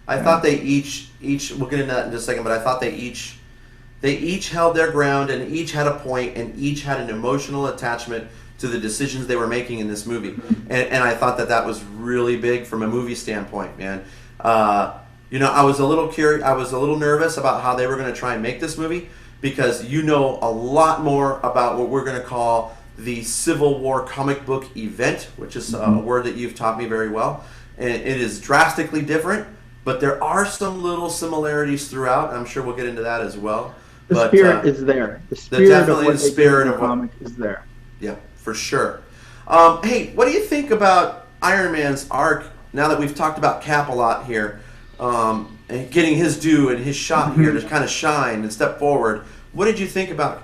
I thought they each we'll get into that in just a second, but I thought they each held their ground and each had a point and each had an emotional attachment to the decisions they were making in this movie. And I thought that was really big from a movie standpoint, man. I was a little curious, I was a little nervous about how they were going to try and make this movie, because you know a lot more about what we're going to call the Civil War comic book event, which is a word that you've taught me very well. And it is drastically different, but there are some little similarities throughout. I'm sure we'll get into that as well. The spirit is there. The spirit of what they do in the comic is there. Yeah, for sure. Hey, what do you think about Iron Man's arc, now that we've talked about Cap a lot here, and getting his due and his shot here to kind of shine and step forward? What did you think about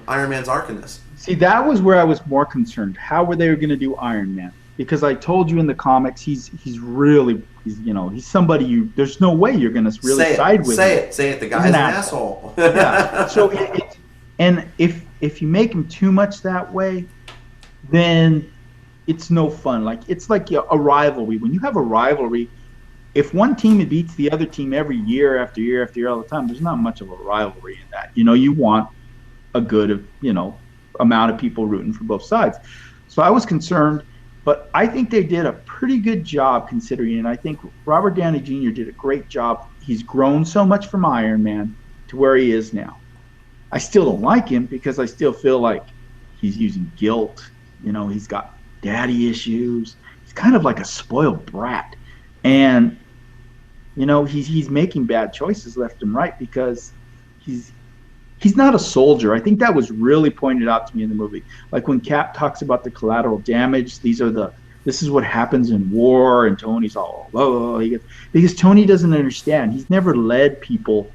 Iron Man's arc in this? See, that was where I was more concerned. How were they going to do Iron Man? Because I told you in the comics, he's somebody there's no way you're going to really side with him. Say it. The guy's an asshole. Yeah. So and if you make him too much that way, then it's no fun. Like, it's like a rivalry. When you have a rivalry, if one team beats the other team every year after year after year all the time, there's not much of a rivalry in that. You want a good amount of people rooting for both sides. So I was concerned, but I think they did a pretty good job considering, and I think Robert Downey Jr. did a great job. He's grown so much from Iron Man to where he is now. I still don't like him because I still feel like he's using guilt. He's got daddy issues. He's kind of like a spoiled brat. And, he's making bad choices left and right because he's not a soldier. I think that was really pointed out to me in the movie. Like when Cap talks about the collateral damage, this is what happens in war, and Tony's all, because Tony doesn't understand. He's never led people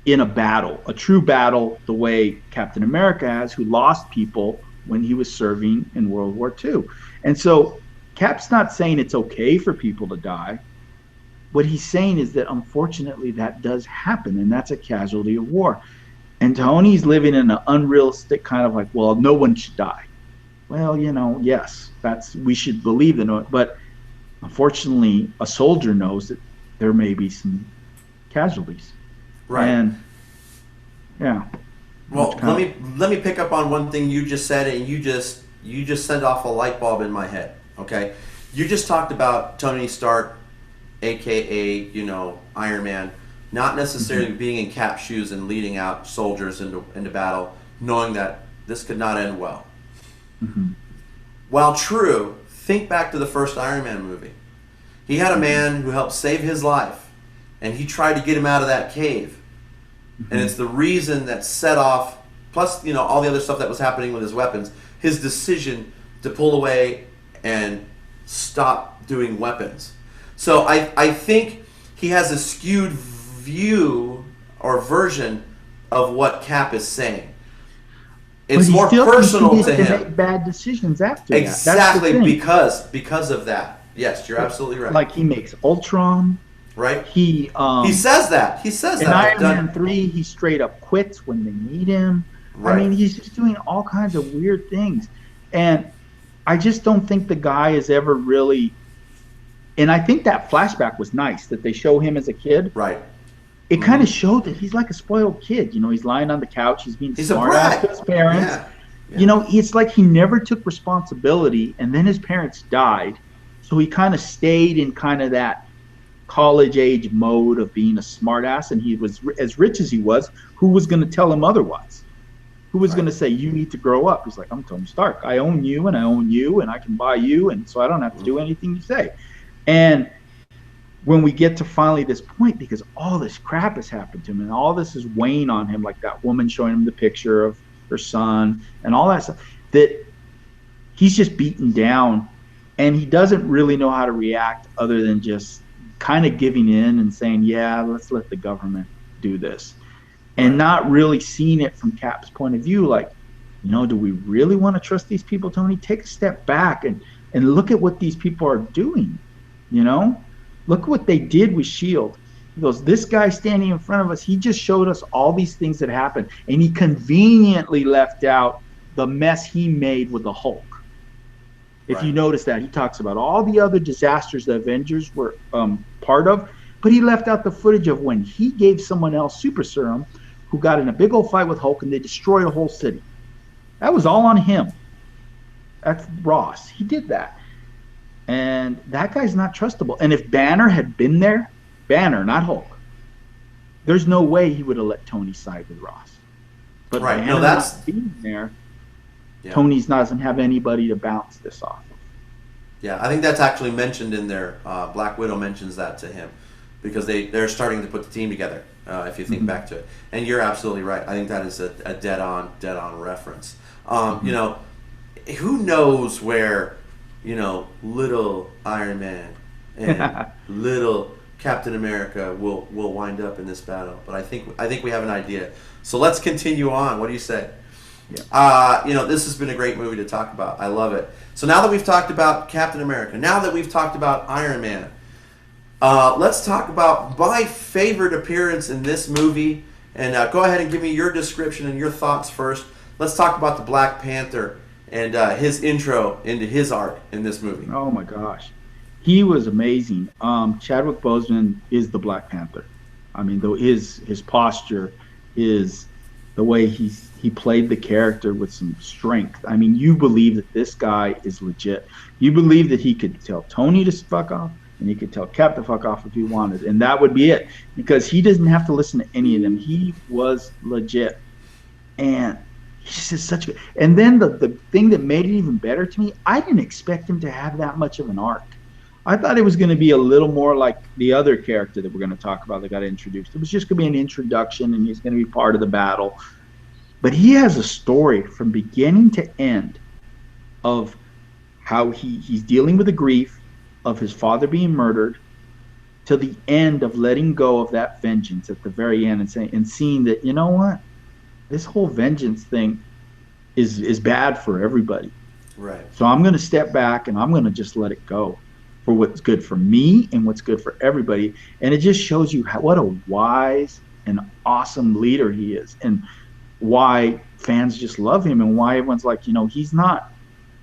in a true battle, the way Captain America has, who lost people when he was serving in World War II. And so Cap's not saying it's okay for people to die. What he's saying is that unfortunately that does happen, and that's a casualty of war. And Tony's living in an unrealistic kind of like, well, no one should die. Well, yes, we should believe in it, but unfortunately a soldier knows that there may be some casualties. Right. And yeah. Well, let me pick up on one thing you just said, and you just sent off a light bulb in my head. Okay, you just talked about Tony Stark, aka Iron Man, not necessarily being in Cap's shoes and leading out soldiers into battle, knowing that this could not end well. While true, think back to the first Iron Man movie. He had a man who helped save his life, and he tried to get him out of that cave. And it's the reason that set off, plus all the other stuff that was happening with his weapons, his decision to pull away and stop doing weapons. So I think he has a skewed view or version of what Cap is saying. It's more personal to him. Make bad decisions after exactly that. Because of that. Yes, you're absolutely right. Like he makes Ultron. Right. He says that. He says that. In Iron Man 3, he straight up quits when they need him. Right. I mean, he's just doing all kinds of weird things. And I just don't think the guy is ever really... And I think that flashback was nice, that they show him as a kid. Right. It kind of showed that he's like a spoiled kid. He's lying on the couch. He's being smart ass to his parents. Yeah. It's like he never took responsibility, and then his parents died. So he kind of stayed in kind of that college age mode of being a smart ass, and he was as rich as he was. Who was going to tell him otherwise? Who was going to say, you need to grow up? He's like, I'm Tony Stark. I own you, and I own you, and I can buy you, and so I don't have to do anything you say. And when we get to finally this point, because all this crap has happened to him, and all this is weighing on him, like that woman showing him the picture of her son, and all that stuff, that he's just beaten down, and he doesn't really know how to react other than just kind of giving in and saying, yeah, let's let the government do this. And not really seeing it from Cap's point of view, like, do we really want to trust these people, Tony? Take a step back and look at what these people are doing. Look what they did with S.H.I.E.L.D. He goes, this guy standing in front of us, he just showed us all these things that happened, and he conveniently left out the mess he made with the Hulk. If you notice that, he talks about all the other disasters the Avengers were part of, but he left out the footage of when he gave someone else super serum who got in a big old fight with Hulk and they destroyed a whole city. That was all on him. That's Ross. He did that. And that guy's not trustable. And if Banner had been there, Banner, not Hulk, there's no way he would have let Tony side with Ross. But Banner not being there, Tony's doesn't have anybody to bounce this off of. Yeah, I think that's actually mentioned in there. Black Widow mentions that to him because they're starting to put the team together. If you think back to it, and you're absolutely right. I think that is a dead on reference. Who knows where little Iron Man and little Captain America will wind up in this battle? But I think we have an idea. So let's continue on. What do you say? Yeah. This has been a great movie to talk about. I love it. So now that we've talked about Captain America, now that we've talked about Iron Man, let's talk about my favorite appearance in this movie. And go ahead and give me your description and your thoughts first. Let's talk about the Black Panther and his intro into his arc in this movie. Oh my gosh, he was amazing. Chadwick Boseman is the Black Panther. I mean, though his posture is the way he played the character with some strength. I mean, you believe that this guy is legit. You believe that he could tell Tony to fuck off, and he could tell Cap to fuck off if he wanted, and that would be it, because he doesn't have to listen to any of them. He was legit, and he's just such a. And then the thing that made it even better to me, I didn't expect him to have that much of an arc. I thought it was going to be a little more like the other character that we're going to talk about that got introduced. It was just going to be an introduction, and he's going to be part of the battle. But he has a story from beginning to end of how he's dealing with the grief of his father being murdered, to the end of letting go of that vengeance at the very end, and seeing that, you know what, this whole vengeance thing is bad for everybody. Right. So I'm going to step back and I'm going to just let it go for what's good for me and what's good for everybody. And it just shows you what a wise and awesome leader he is, and why fans just love him, and why everyone's like, he's not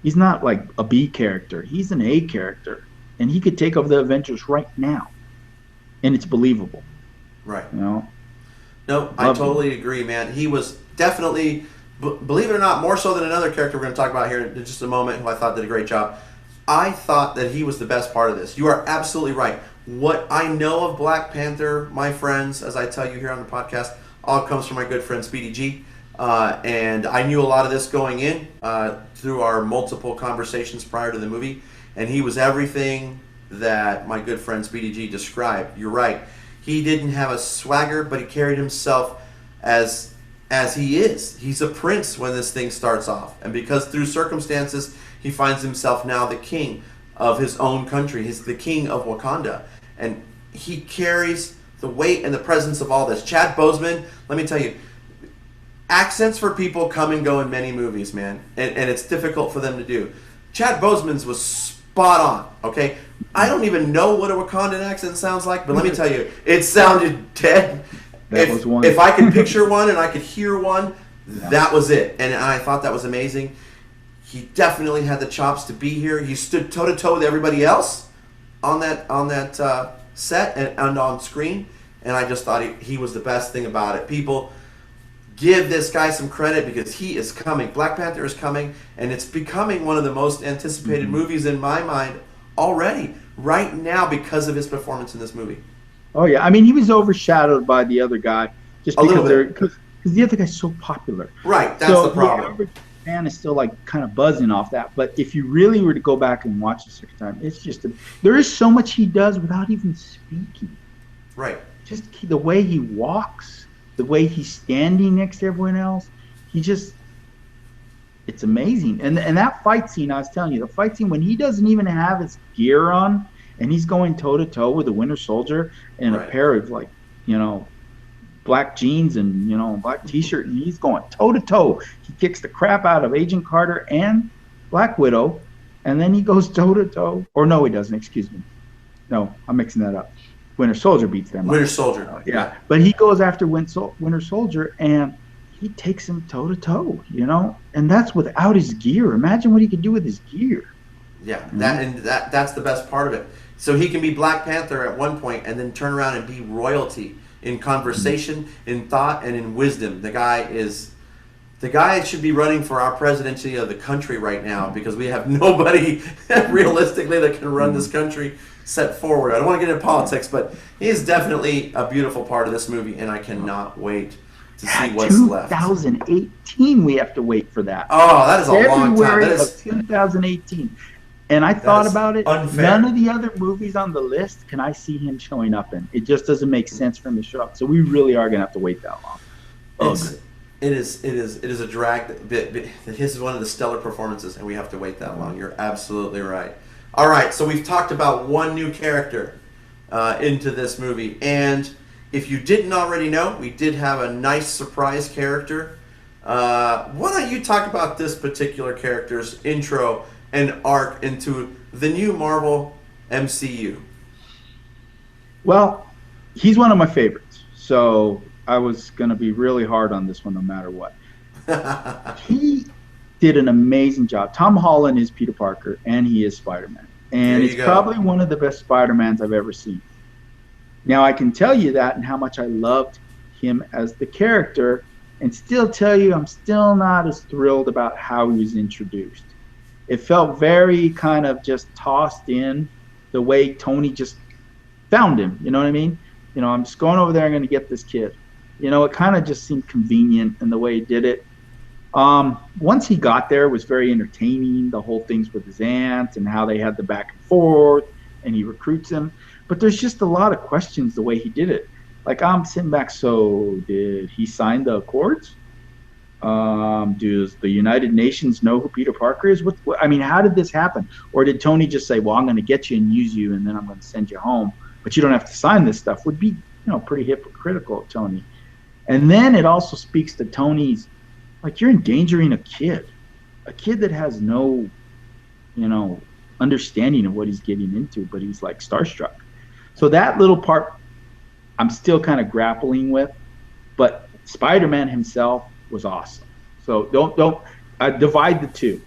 like a B character. He's an A character, and he could take over the Avengers right now, and it's believable. Right. No, I totally agree, man. He was definitely, believe it or not, more so than another character we're going to talk about here in just a moment, who I thought did a great job. I thought that he was the best part of this. You are absolutely right. What I know of Black Panther, my friends, as I tell you here on the podcast, all comes from my good friend Speedy G. And I knew a lot of this going in through our multiple conversations prior to the movie. And he was everything that my good friend Speedy G described. You're right. He didn't have a swagger, but he carried himself as he is. He's a prince when this thing starts off. And because through circumstances, he finds himself now the king of his own country. He's the king of Wakanda. And he carries the weight and the presence of all this. Chad Boseman, let me tell you, accents for people come and go in many movies, man. And it's difficult for them to do. Chad Boseman's was spot on, okay? I don't even know what a Wakandan accent sounds like, but let me tell you, it sounded dead. If I could picture one and I could hear one, that was it. And I thought that was amazing. He definitely had the chops to be here. He stood toe-to-toe with everybody else on that set and on screen. And I just thought he was the best thing about it. People, give this guy some credit, because he is coming. Black Panther is coming, and it's becoming one of the most anticipated movies in my mind already, right now, because of his performance in this movie. Oh, yeah. I mean, he was overshadowed by the other guy just because the other guy's so popular. Right. That's the problem. The average fan is still like kind of buzzing off that. But if you really were to go back and watch the second time, it's just there is so much he does without even speaking. Right. Just the way he walks, the way he's standing next to everyone else, It's amazing. And that fight scene, I was telling you, the fight scene when he doesn't even have his gear on and he's going toe to toe with the Winter Soldier in a pair of like, black jeans and, black t-shirt, and he's going toe to toe. He kicks the crap out of Agent Carter and Black Widow, and then he goes toe to toe. Or no, he doesn't, excuse me. No, I'm mixing that up. Winter Soldier beats them up. Winter Soldier. Yeah. But he goes after Winter Soldier and he takes him toe to toe, and that's without his gear. Imagine what he could do with his gear. Yeah, that's the best part of it. So he can be Black Panther at one point and then turn around and be royalty in conversation, in thought, and in wisdom. The guy should be running for our presidency of the country right now because we have nobody realistically that can run this country set forward. I don't want to get into politics, but he is definitely a beautiful part of this movie, and I cannot wait to see what's left. 2018, we have to wait for that. Oh, that is a long time. February of 2018. And I thought about it. Unfair. None of the other movies on the list can I see him showing up in. It just doesn't make sense for him to show up. So we really are going to have to wait that long. It is a drag. His is one of the stellar performances, and we have to wait that long. You're absolutely right. All right, so we've talked about one new character into this movie, and if you didn't already know, we did have a nice surprise character. Why don't you talk about this particular character's intro and arc into the new Marvel MCU? Well, he's one of my favorites, so I was going to be really hard on this one no matter what. He did an amazing job. Tom Holland is Peter Parker, and he is Spider-Man. And it's probably one of the best Spider-Mans I've ever seen. Now, I can tell you that and how much I loved him as the character, and still tell you I'm still not as thrilled about how he was introduced. It felt very kind of just tossed in the way Tony just found him. You know what I mean? I'm just going over there, I'm going to get this kid. It kind of just seemed convenient in the way he did it. Once he got there, it was very entertaining, the whole things with his aunt and how they had the back and forth, and he recruits him. But there's just a lot of questions the way he did it. Like, I'm sitting back, so did he sign the Accords? Does the United Nations know who Peter Parker is? How did this happen? Or did Tony just say, well, I'm going to get you and use you, and then I'm going to send you home, but you don't have to sign this stuff? Would be, pretty hypocritical of Tony. And then it also speaks to Tony's, like, you're endangering a kid that has no, understanding of what he's getting into, but he's like starstruck. So that little part I'm still kind of grappling with, but Spider-Man himself was awesome. So don't divide the two.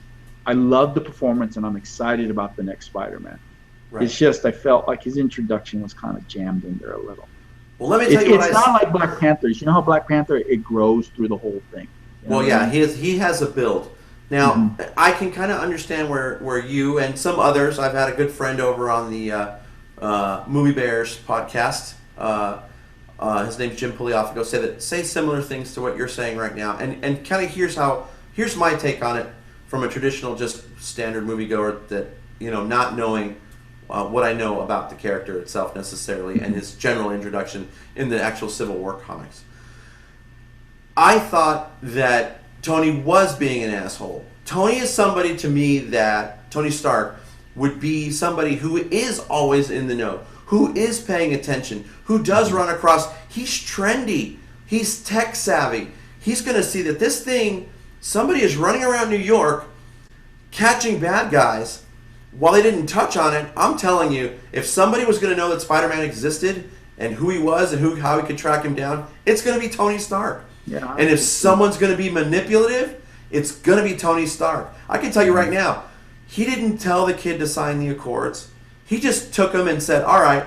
I love the performance, and I'm excited about the next Spider-Man. Right. It's just I felt like his introduction was kind of jammed in there a little. Well, let me tell you it's not like Black Panther. You know how Black Panther, it grows through the whole thing. Well, yeah, he has a build. Now, I can kind of understand where you and some others, I've had a good friend over on the Movie Bears podcast. His name's Jim Pugliafico, say similar things to what you're saying right now. And kind of here's my take on it from a traditional, just standard moviegoer that, not knowing what I know about the character itself necessarily and his general introduction in the actual Civil War comics. I thought that Tony was being an asshole. Tony is somebody to me that Tony Stark would be somebody who is always in the know, who is paying attention, who does run across. He's trendy. He's tech savvy. He's going to see that this thing, somebody is running around New York catching bad guys while they didn't touch on it. I'm telling you, if somebody was going to know that Spider-Man existed and who he was and how he could track him down, it's going to be Tony Stark. Yeah, and if someone's going to be manipulative, it's going to be Tony Stark. I can tell you right now, he didn't tell the kid to sign the Accords. He just took him and said, all right,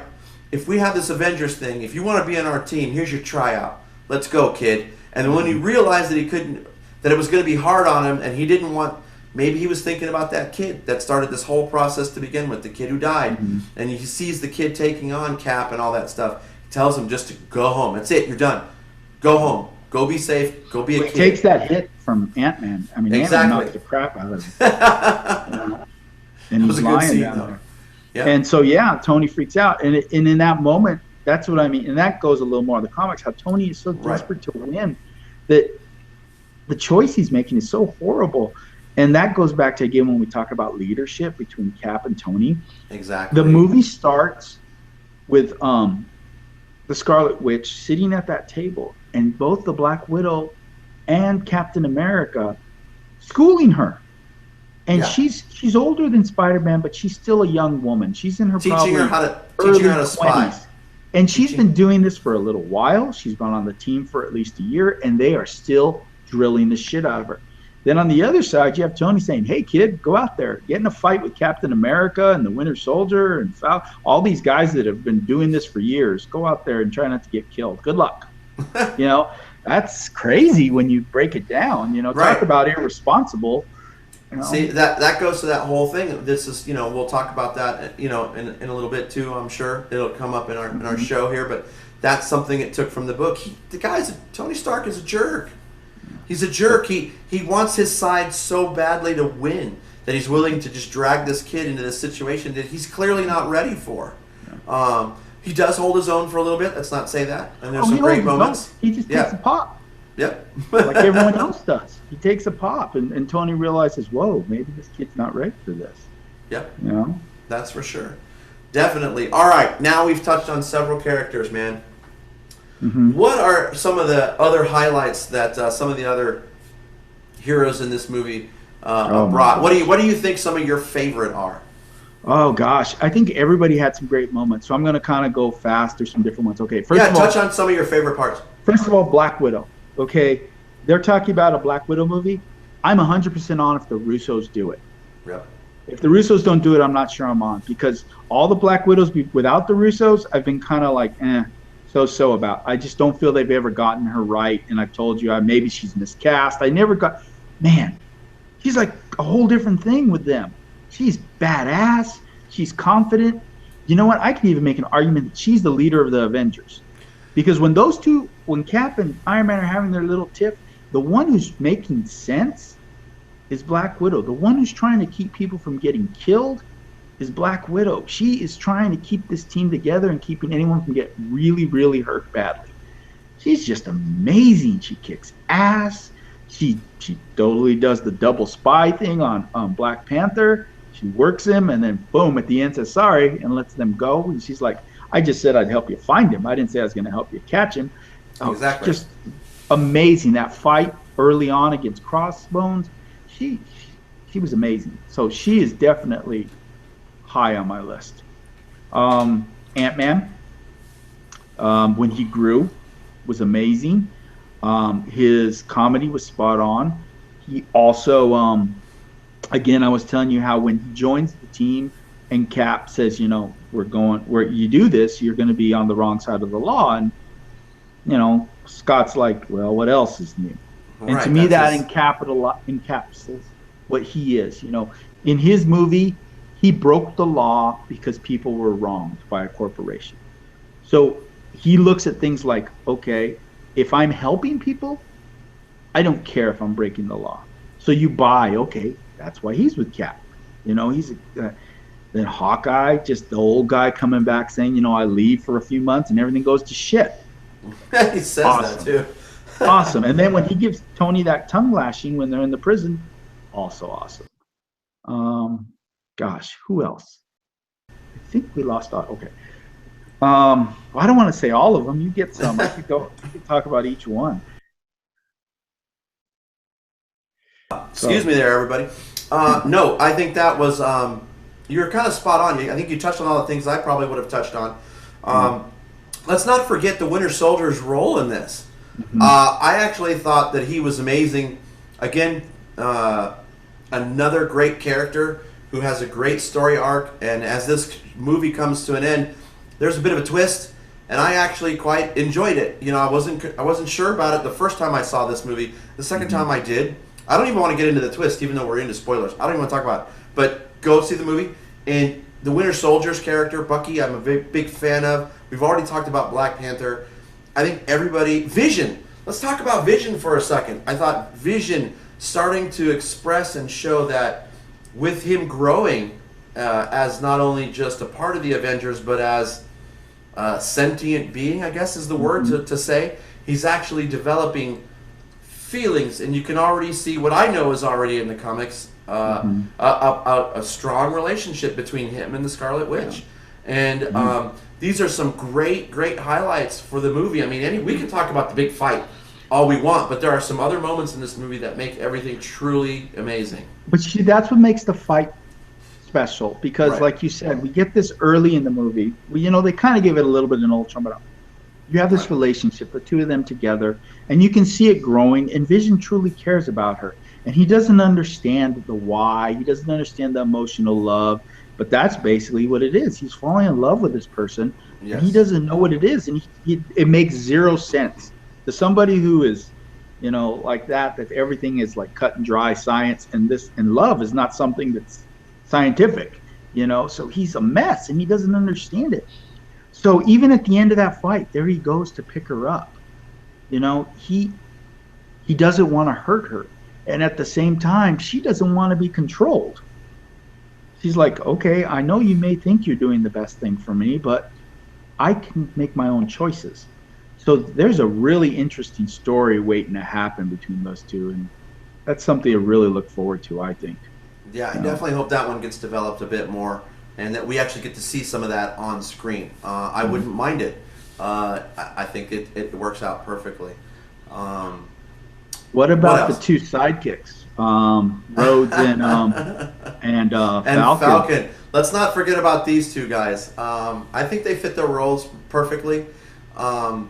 if we have this Avengers thing, if you want to be on our team, here's your tryout. Let's go, kid. And then when he realized that it was going to be hard on him, and he didn't want, maybe he was thinking about that kid that started this whole process to begin with, the kid who died. And he sees the kid taking on Cap and all that stuff. He tells him just to go home. That's it. You're done. Go home. Go be safe. Go be a kid. He takes that hit from Ant-Man. Ant-Man knocked the crap out of him. And he's lying down there. Yeah. And so, Tony freaks out. And in that moment, that's what I mean. And that goes a little more in the comics, how Tony is so desperate to win that the choice he's making is so horrible. And that goes back to, again, when we talk about leadership between Cap and Tony. Exactly. The movie starts with the Scarlet Witch sitting at that table, and both the Black Widow and Captain America schooling her. And Yeah. she's older than Spider-Man, but she's still a young woman. She's in her Teaching her early how to spy. 20s. And she's been doing this for a little while. She's been on the team for at least a year, and they are still drilling the shit out of her. Then on the other side, you have Tony saying, "Hey, kid, go out there, get in a fight with Captain America and the Winter Soldier and all these guys that have been doing this for years. Go out there and try not to get killed. Good luck." You know, that's crazy when you break it down. You know, Right. talk about irresponsible. You know? See, that goes to that whole thing. This is, we'll talk about that, in a little bit too. I'm sure it'll come up in our show here, but that's something it took from the book. Tony Stark is a jerk. He's a jerk. He wants his side so badly to win that he's willing to just drag this kid into this situation that he's clearly not ready for. He does hold his own for a little bit. Let's not say that. And there's some great moments. He just takes a pop. Yep. Like everyone else does. He takes a pop, and Tony realizes, whoa, maybe this kid's not ready for this. Yep. You know? That's for sure. Definitely. All right. Now we've touched on several characters, man. Mm-hmm. What are some of the other highlights that some of the other heroes in this movie brought? What do you think some of your favorite are? Oh gosh, I think everybody had some great moments. So I'm going to kind of go fast. There's some different ones. Okay, touch on some of your favorite parts. First of all, Black Widow. Okay, they're talking about a Black Widow movie. I'm 100% on if the Russos do it. Yep. If the Russos don't do it, I'm not sure I'm on, because all the Black Widows without the Russos, I've been kind of like, so about. I just don't feel they've ever gotten her right. And I've told you, maybe she's miscast. She's like a whole different thing with them. She's badass. She's confident. You know what? I can even make an argument that she's the leader of the Avengers. Because when Cap and Iron Man are having their little tiff, the one who's making sense is Black Widow. The one who's trying to keep people from getting killed is Black Widow. She is trying to keep this team together and keeping anyone from getting really, really hurt badly. She's just amazing. She kicks ass. She totally does the double spy thing on Black Panther. She works him, and then boom, at the end says sorry and lets them go. And she's like, I just said I'd help you find him. I didn't say I was going to help you catch him. Exactly. Just amazing. That fight early on against Crossbones, she was amazing. So she is definitely high on my list. Ant-Man, when he grew, was amazing. His comedy was spot on. He also, again, I was telling you how when he joins the team and Cap says, where you do this, you're going to be on the wrong side of the law. And, Scott's like, well, what else is new? And to me, that encapsulates what he is. In his movie, he broke the law because people were wronged by a corporation. So he looks at things like, okay, if I'm helping people, I don't care if I'm breaking the law. So you buy, okay, that's why he's with Cap. Then Hawkeye, just the old guy coming back saying, I leave for a few months and everything goes to shit. He says that too. Awesome. And then when he gives Tony that tongue lashing when they're in the prison, also awesome. Gosh, who else? I think we lost. Okay. I don't want to say all of them. You get some. I could talk about each one. Excuse me there, everybody. No, I think that was you're kind of spot on. I think you touched on all the things I probably would have touched on. Let's not forget the Winter Soldier's role in this. Mm-hmm. I actually thought that he was amazing. Again, another great character who has a great story arc. And as this movie comes to an end, there's a bit of a twist, and I actually quite enjoyed it. I wasn't sure about it the first time I saw this movie. The second time I did, I don't even want to get into the twist, even though we're into spoilers. I don't even want to talk about it. But go see the movie. And the Winter Soldier's character, Bucky, I'm a big fan of. We've already talked about Black Panther. I think Vision. Let's talk about Vision for a second. I thought Vision starting to express and show that with him growing as not only just a part of the Avengers, but as a sentient being, I guess is the word to say, he's actually developing feelings, and you can already see what I know is already in the comics, a strong relationship between him and the Scarlet Witch. And these are some great highlights for the movie. I mean, we can talk about the big fight all we want, but there are some other moments in this movie that make everything truly amazing. But see, that's what makes the fight special, because like you said, we get this early in the movie. They kind of give it a little bit in Ultron, but you have this relationship, the two of them together, and you can see it growing, and Vision truly cares about her. And he doesn't understand the why, he doesn't understand the emotional love, but that's basically what it is. He's falling in love with this person, and he doesn't know what it is, and it makes zero sense. To somebody who is, like that everything is like cut and dry science, and love is not something that's scientific, so he's a mess, and he doesn't understand it. So even at the end of that fight, there he goes to pick her up. He doesn't want to hurt her. And at the same time, she doesn't want to be controlled. She's like, okay, I know you may think you're doing the best thing for me, but I can make my own choices. So there's a really interesting story waiting to happen between those two. And that's something to really look forward to, I think. Yeah, I definitely hope that one gets developed a bit more, and that we actually get to see some of that on screen. I wouldn't mind it. I think it works out perfectly. What about the two sidekicks, Rhodes and Falcon? Let's not forget about these two guys. I think they fit their roles perfectly. That's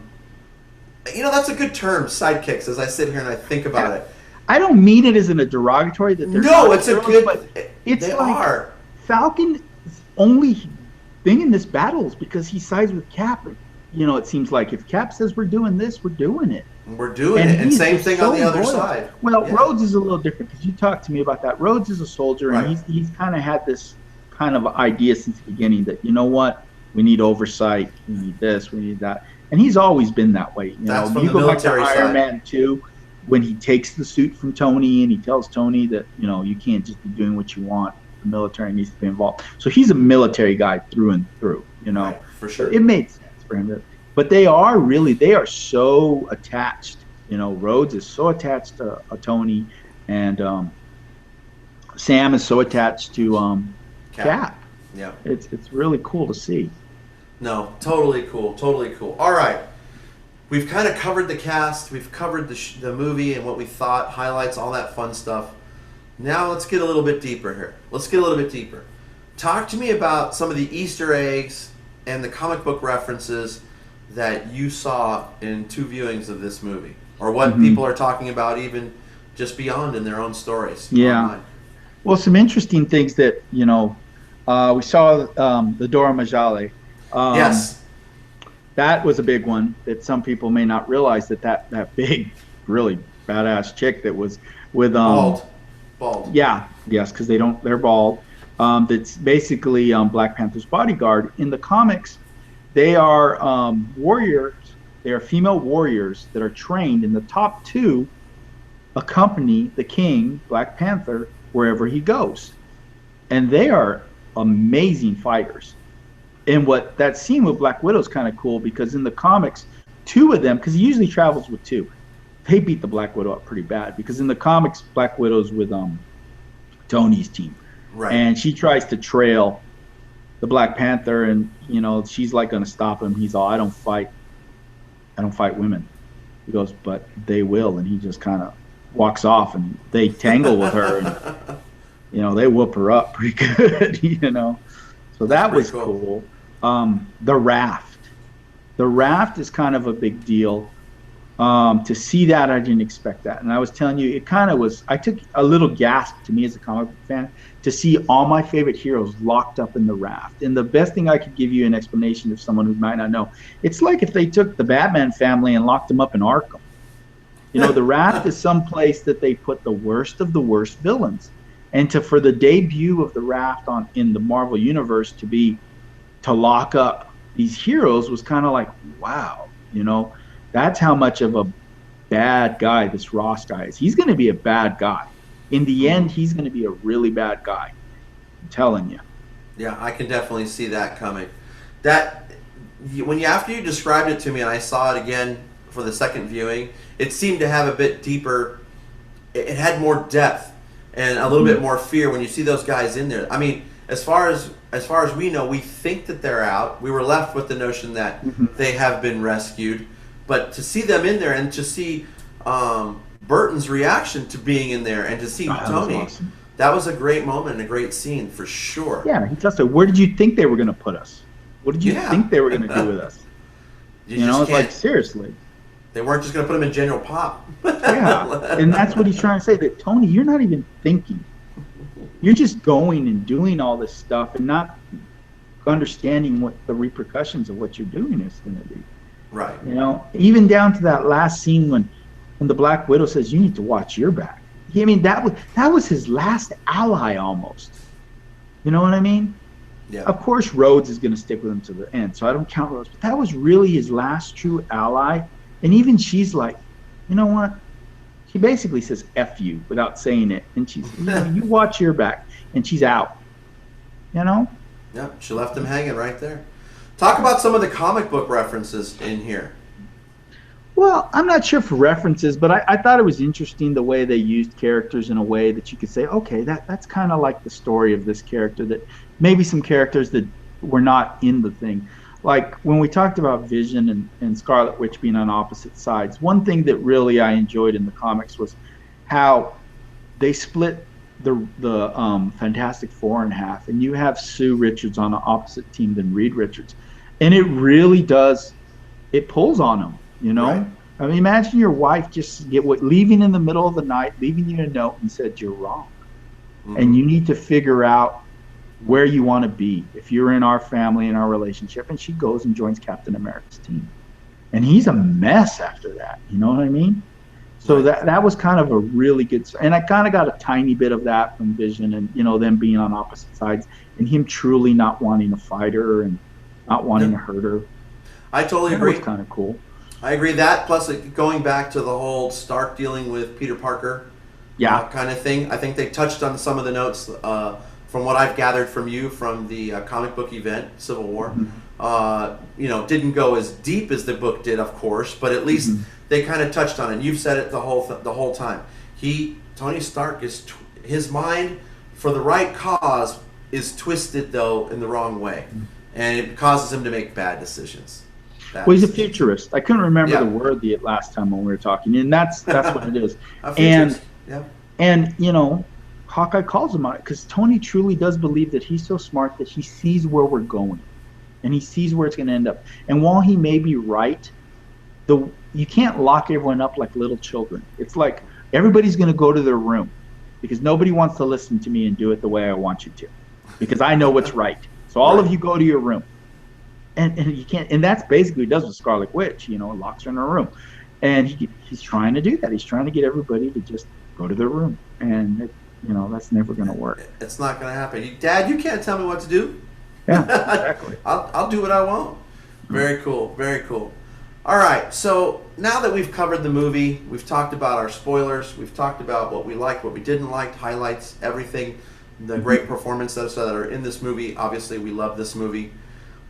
a good term, sidekicks. As I sit here and I think about it, I don't mean it as in a derogatory that they're it's a good. But it's they like are. Falcon's only thing in this battle is because he sides with Cap. It seems like if Cap says we're doing this, we're doing it. We're doing it, and same thing on the other side. Well, Rhodes is a little different because you talked to me about that. Rhodes is a soldier, and he's kind of had this kind of idea since the beginning that we need oversight, we need this, we need that, and he's always been that way. That's from you the go back to military side. Iron Man 2, when he takes the suit from Tony and he tells Tony that you can't just be doing what you want. The military needs to be involved. So he's a military guy through and through. Right, for sure. It made sense for him but they are so attached. Rhodes is so attached to Tony, and Sam is so attached to Cap. Yeah, it's really cool to see. No, totally cool. All right, we've kind of covered the cast, we've covered the movie and what we thought, highlights, all that fun stuff. Now let's get a little bit deeper here. Talk to me about some of the Easter eggs and the comic book references that you saw in two viewings of this movie, or what people are talking about even just beyond in their own stories. Yeah. Well, some interesting things that, we saw the Dora Milaje. Yes. That was a big one that some people may not realize, that big, really badass chick that was with Bald. Yeah, yes, because they're bald. That's basically Black Panther's bodyguard. In the comics, they are warriors. They are female warriors that are trained, and the top two accompany the king, Black Panther, wherever he goes. And they are amazing fighters. And what that scene with Black Widow is kind of cool, because in the comics, two of them, because he usually travels with two, they beat the Black Widow up pretty bad, because in the comics, Black Widow's with Tony's team. Right. And she tries to trail the Black Panther, and she's like going to stop him. He's all, I don't fight women. He goes, but they will. And he just kind of walks off, and they tangle with her, and they whoop her up pretty good. So that was cool. The raft is kind of a big deal. To see that, I didn't expect that. And I was telling you, it kind of was, I took a little gasp to me as a comic book fan to see all my favorite heroes locked up in the raft. And the best thing I could give you an explanation of someone who might not know, it's like if they took the Batman family and locked them up in Arkham. The raft is some place that they put the worst of the worst villains. And for the debut of the raft in the Marvel Universe to lock up these heroes was kind of like, wow, that's how much of a bad guy this Ross guy is. He's going to be a bad guy. In the end, he's going to be a really bad guy. I'm telling you. Yeah, I can definitely see that coming. After you described it to me and I saw it again for the second viewing, it seemed to have a bit deeper. It had more depth and a little bit more fear when you see those guys in there. I mean, as far as we know, we think that they're out. We were left with the notion that they have been rescued, but to see them in there and to see Burton's reaction to being in there and to see Tony, awesome. That was a great moment and a great scene for sure. Yeah, he tells her, "Where did you think they were going to put us? What did you think they were going to do with us?" You know, it's like, seriously. They weren't just going to put him in General Pop. Yeah, and that's what he's trying to say, that, Tony, you're not even thinking. You're just going and doing all this stuff and not understanding what the repercussions of what you're doing is going to be. Right. You know, even down to that last scene when the Black Widow says, "You need to watch your back." I mean, that was his last ally almost. You know what I mean? Yeah. Of course, Rhodes is going to stick with him to the end, so I don't count Rhodes. But that was really his last true ally. And even she's like, you know what? She basically says "F you" without saying it, and she's, you watch your back, and she's out. You know? Yeah, she left him hanging right there. Talk about some of the comic book references in here. Well, I'm not sure for references, but I thought it was interesting the way they used characters in a way that you could say, okay, that's kind of like the story of this character, that maybe some characters that were not in the thing. Like when we talked about Vision and Scarlet Witch being on opposite sides, one thing that really I enjoyed in the comics was how they split the Fantastic Four in half, and you have Sue Richards on the opposite team than Reed Richards. And it really does, it pulls on them. You know, right. I mean, imagine your wife just leaving in the middle of the night, leaving you a note and said, "You're wrong." And you need to figure out where you want to be if you're in our family, in our relationship. And she goes and joins Captain America's team. And he's a mess after that. You know what I mean? So that was kind of a really good, and I kind of got a tiny bit of that from Vision and, you know, them being on opposite sides and him truly not wanting to fight her and not wanting to hurt her. I totally agree. That was kind of cool. I agree that, plus going back to the whole Stark dealing with Peter Parker kind of thing. I think they touched on some of the notes from what I've gathered from you from the comic book event, Civil War. You know, didn't go as deep as the book did, of course, but at least they kind of touched on it. You've said it the whole time. Tony Stark, his mind for the right cause is twisted, though, in the wrong way. And it causes him to make bad decisions. Well, he's a futurist. I couldn't remember the word the last time when we were talking, and that's what it is. And you know, Hawkeye calls him on it because Tony truly does believe that he's so smart that he sees where we're going, and he sees where it's going to end up. And while he may be right, you can't lock everyone up like little children. It's like everybody's going to go to their room because nobody wants to listen to me and do it the way I want you to, because I know what's right. So all of you go to your room. And you can't, and that's basically what he does with Scarlet Witch, you know, locks her in her room. And he's trying to do that. He's trying to get everybody to just go to their room. And, you know, that's never going to work. It's not going to happen. Dad, you can't tell me what to do. Yeah, exactly. I'll do what I want. Very cool. Very cool. All right. So now that we've covered the movie, we've talked about our spoilers. We've talked about what we liked, what we didn't like, highlights, everything, the great performances that are in this movie. Obviously, we love this movie.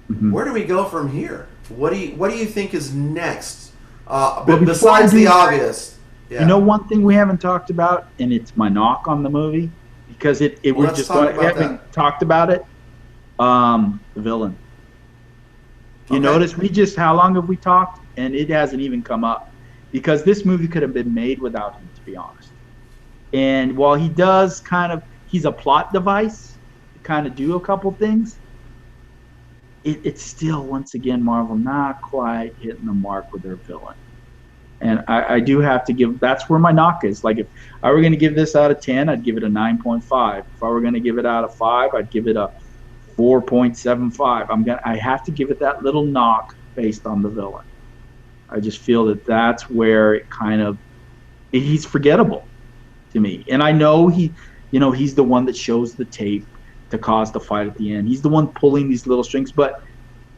Where do we go from here? What do you think is next? Besides the obvious, you know, one thing we haven't talked about, and it's my knock on the movie, because we haven't talked about it. The villain. You notice how long have we talked, and it hasn't even come up, because this movie could have been made without him, to be honest. And while he's a plot device to kind of do a couple things. It's still, once again, Marvel not quite hitting the mark with their villain. And I do have to that's where my knock is. Like, if I were going to give this out of 10, I'd give it a 9.5. If I were going to give it out of 5, I'd give it a 4.75. I have to give it that little knock based on the villain. I just feel that's where he's forgettable to me. And I know he's the one that shows the tape to cause the fight at the end. He's the one pulling these little strings, but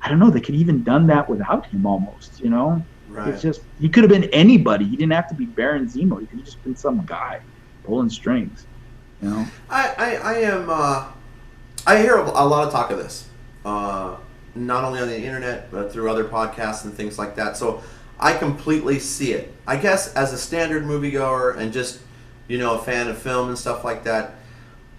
I don't know, they could even done that without him almost, you know? Right. It's just, he could have been anybody. He didn't have to be Baron Zemo. He could have just been some guy pulling strings, you know? I hear a lot of talk of this, not only on the internet, but through other podcasts and things like that. So I completely see it. I guess as a standard moviegoer and just, a fan of film and stuff like that,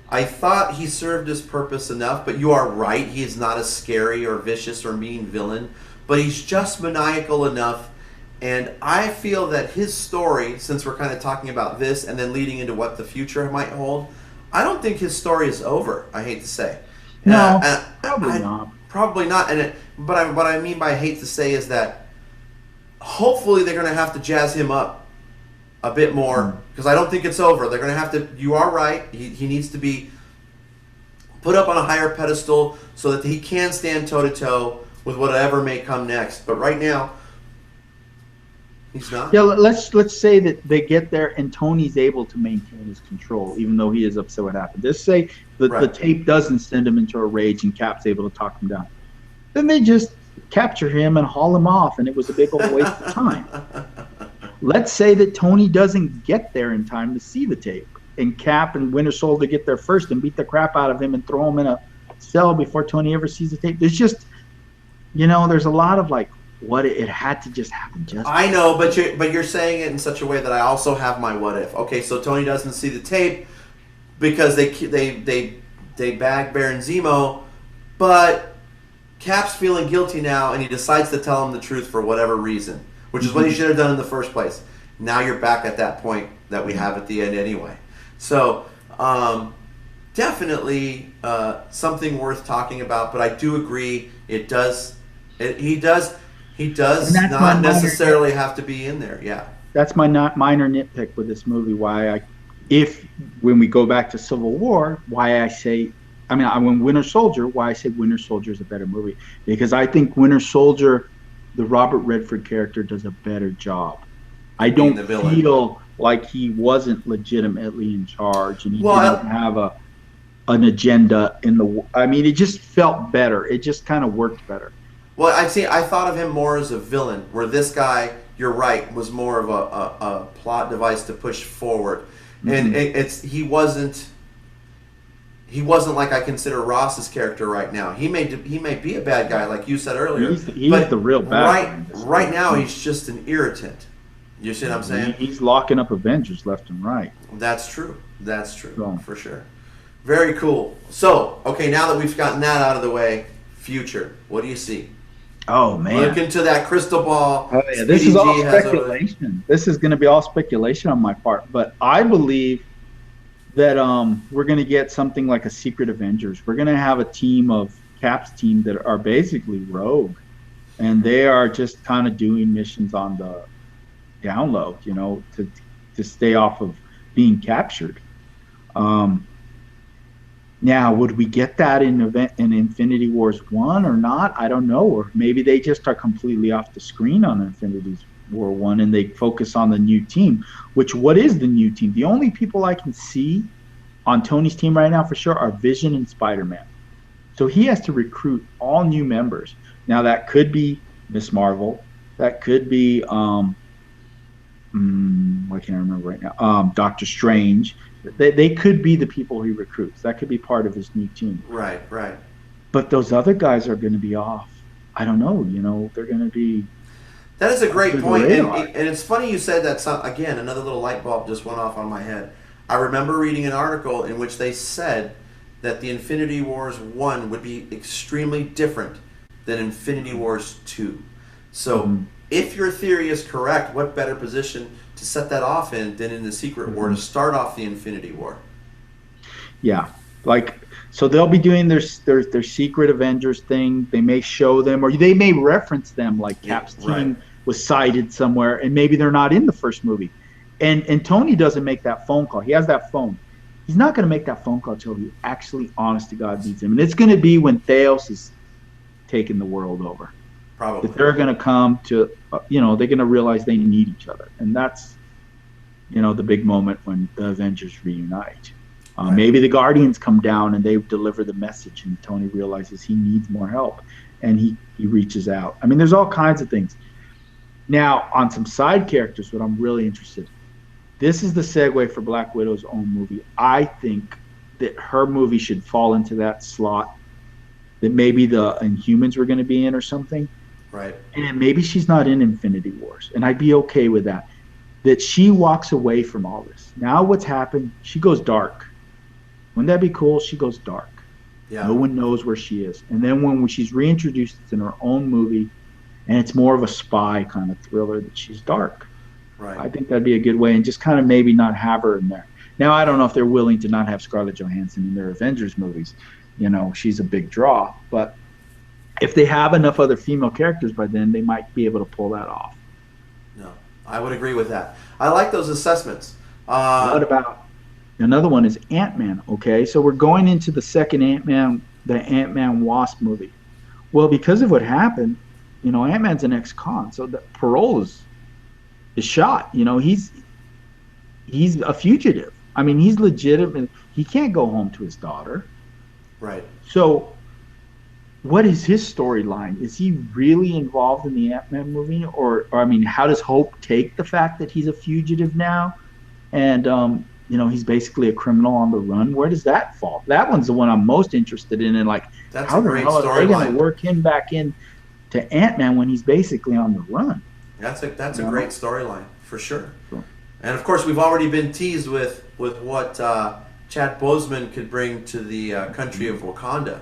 I thought he served his purpose enough, but you are right. He is not a scary or vicious or mean villain, but he's just maniacal enough. And I feel that his story, since we're kind of talking about this and then leading into what the future might hold, I don't think his story is over, I hate to say. No, probably not. Probably not. But what I mean by hate to say is that hopefully they're going to have to jazz him up a bit more, because I don't think it's over. They're going to have to. You are right. He needs to be put up on a higher pedestal so that he can stand toe to toe with whatever may come next. But right now, he's not. Yeah, let's say that they get there and Tony's able to maintain his control, even though he is upset what happened. Let's say the tape doesn't send him into a rage and Cap's able to talk him down. Then they just capture him and haul him off, and it was a big old waste of time. Let's say that Tony doesn't get there in time to see the tape, and Cap and Winter Soldier get there first and beat the crap out of him and throw him in a cell before Tony ever sees the tape. There's just, there's a lot of what it had to just happen. I know, but you're saying it in such a way that I also have my what if. Okay, so Tony doesn't see the tape because they bag Baron Zemo, but Cap's feeling guilty now, and he decides to tell him the truth for whatever reason, which is what he should have done in the first place. Now you're back at that point that we have at the end anyway. So definitely something worth talking about. But I do agree, he does not necessarily have to be in there. Yeah, that's my minor nitpick with this movie. When we go back to Civil War, when Winter Soldier, why I say Winter Soldier is a better movie, because I think Winter Soldier, the Robert Redford character, does a better job. I don't feel like he wasn't legitimately in charge and he didn't have an agenda it just felt better. It just kind of worked better. Well, I thought of him more as a villain, where this guy, you're right, was more of a plot device to push forward. And he wasn't like I consider Ross's character right now. He may be a bad guy, like you said earlier. He's the real bad guy. Right now, he's just an irritant. You see what I'm saying? He's locking up Avengers left and right. That's true. For sure. Very cool. So, okay, now that we've gotten that out of the way, future, what do you see? Oh, man. Look into that crystal ball. Oh, yeah. This is all speculation. This is going to be all speculation on my part. But I believe that we're going to get something like a Secret Avengers. We're going to have a team of Cap's team that are basically rogue. And they are just kind of doing missions on the down low, to stay off of being captured. Now, would we get that in Infinity Wars 1 or not? I don't know. Or maybe they just are completely off the screen on Infinity War 1 and they focus on the new team. What is the new team? The only people I can see on Tony's team right now for sure are Vision and Spider-Man. So he has to recruit all new members. Now, that could be Miss Marvel. That could be, what can't I remember right now? Doctor Strange. They could be the people he recruits. That could be part of his new team. Right. But those other guys are going to be off. I don't know. They're going to be. That is a great point. And it's funny you said that. Again, another little light bulb just went off on my head. I remember reading an article in which they said that the Infinity Wars 1 would be extremely different than Infinity Wars 2. So if your theory is correct, what better position to set that off in than in the Secret War to start off the Infinity War? Yeah, so they'll be doing their Secret Avengers thing. They may show them, or they may reference them, like Cap's team was sighted somewhere, and maybe they're not in the first movie. And Tony doesn't make that phone call. He has that phone. He's not going to make that phone call until he actually, honest to God, needs him. And it's going to be when Theos is taking the world over. Probably. That they're going to come to, they're going to realize they need each other. And that's, the big moment when the Avengers reunite. Maybe the Guardians come down and they deliver the message and Tony realizes he needs more help and he reaches out. I mean, there's all kinds of things. Now, on some side characters, what I'm really interested in, this is the segue for Black Widow's own movie. I think that her movie should fall into that slot that maybe the Inhumans were going to be in or something. Right. And maybe she's not in Infinity Wars, and I'd be okay with that. That she walks away from all this. Now what's happened? She goes dark. Wouldn't that be cool? She goes dark. Yeah. No one knows where she is. And then when she's reintroduced, it's in her own movie, and it's more of a spy kind of thriller that she's dark. Right. I think that'd be a good way, and just kind of maybe not have her in there. Now, I don't know if they're willing to not have Scarlett Johansson in their Avengers movies. You know, she's a big draw. But if they have enough other female characters by then, they might be able to pull that off. No, I would agree with that. I like those assessments. What about another one is Ant-Man, okay? So we're going into the second Ant-Man, the Ant-Man Wasp movie. Well, because of what happened, you know, Ant-Man's an ex-con, so the parole is shot. You know, he's a fugitive. I mean, he's legitimate. He can't go home to his daughter. Right. So what is his storyline? Is he really involved in the Ant-Man movie? Or I mean, how does Hope take the fact that he's a fugitive now? And, you know, he's basically a criminal on the run. Where does that fall? That one's the one I'm most interested in. And, like, that's how a the great hell are they going storyline. to work him back in to Ant-Man when he's basically on the run? That's a great storyline, for sure. Sure. And, of course, we've already been teased with what Chad Boseman could bring to the country of Wakanda,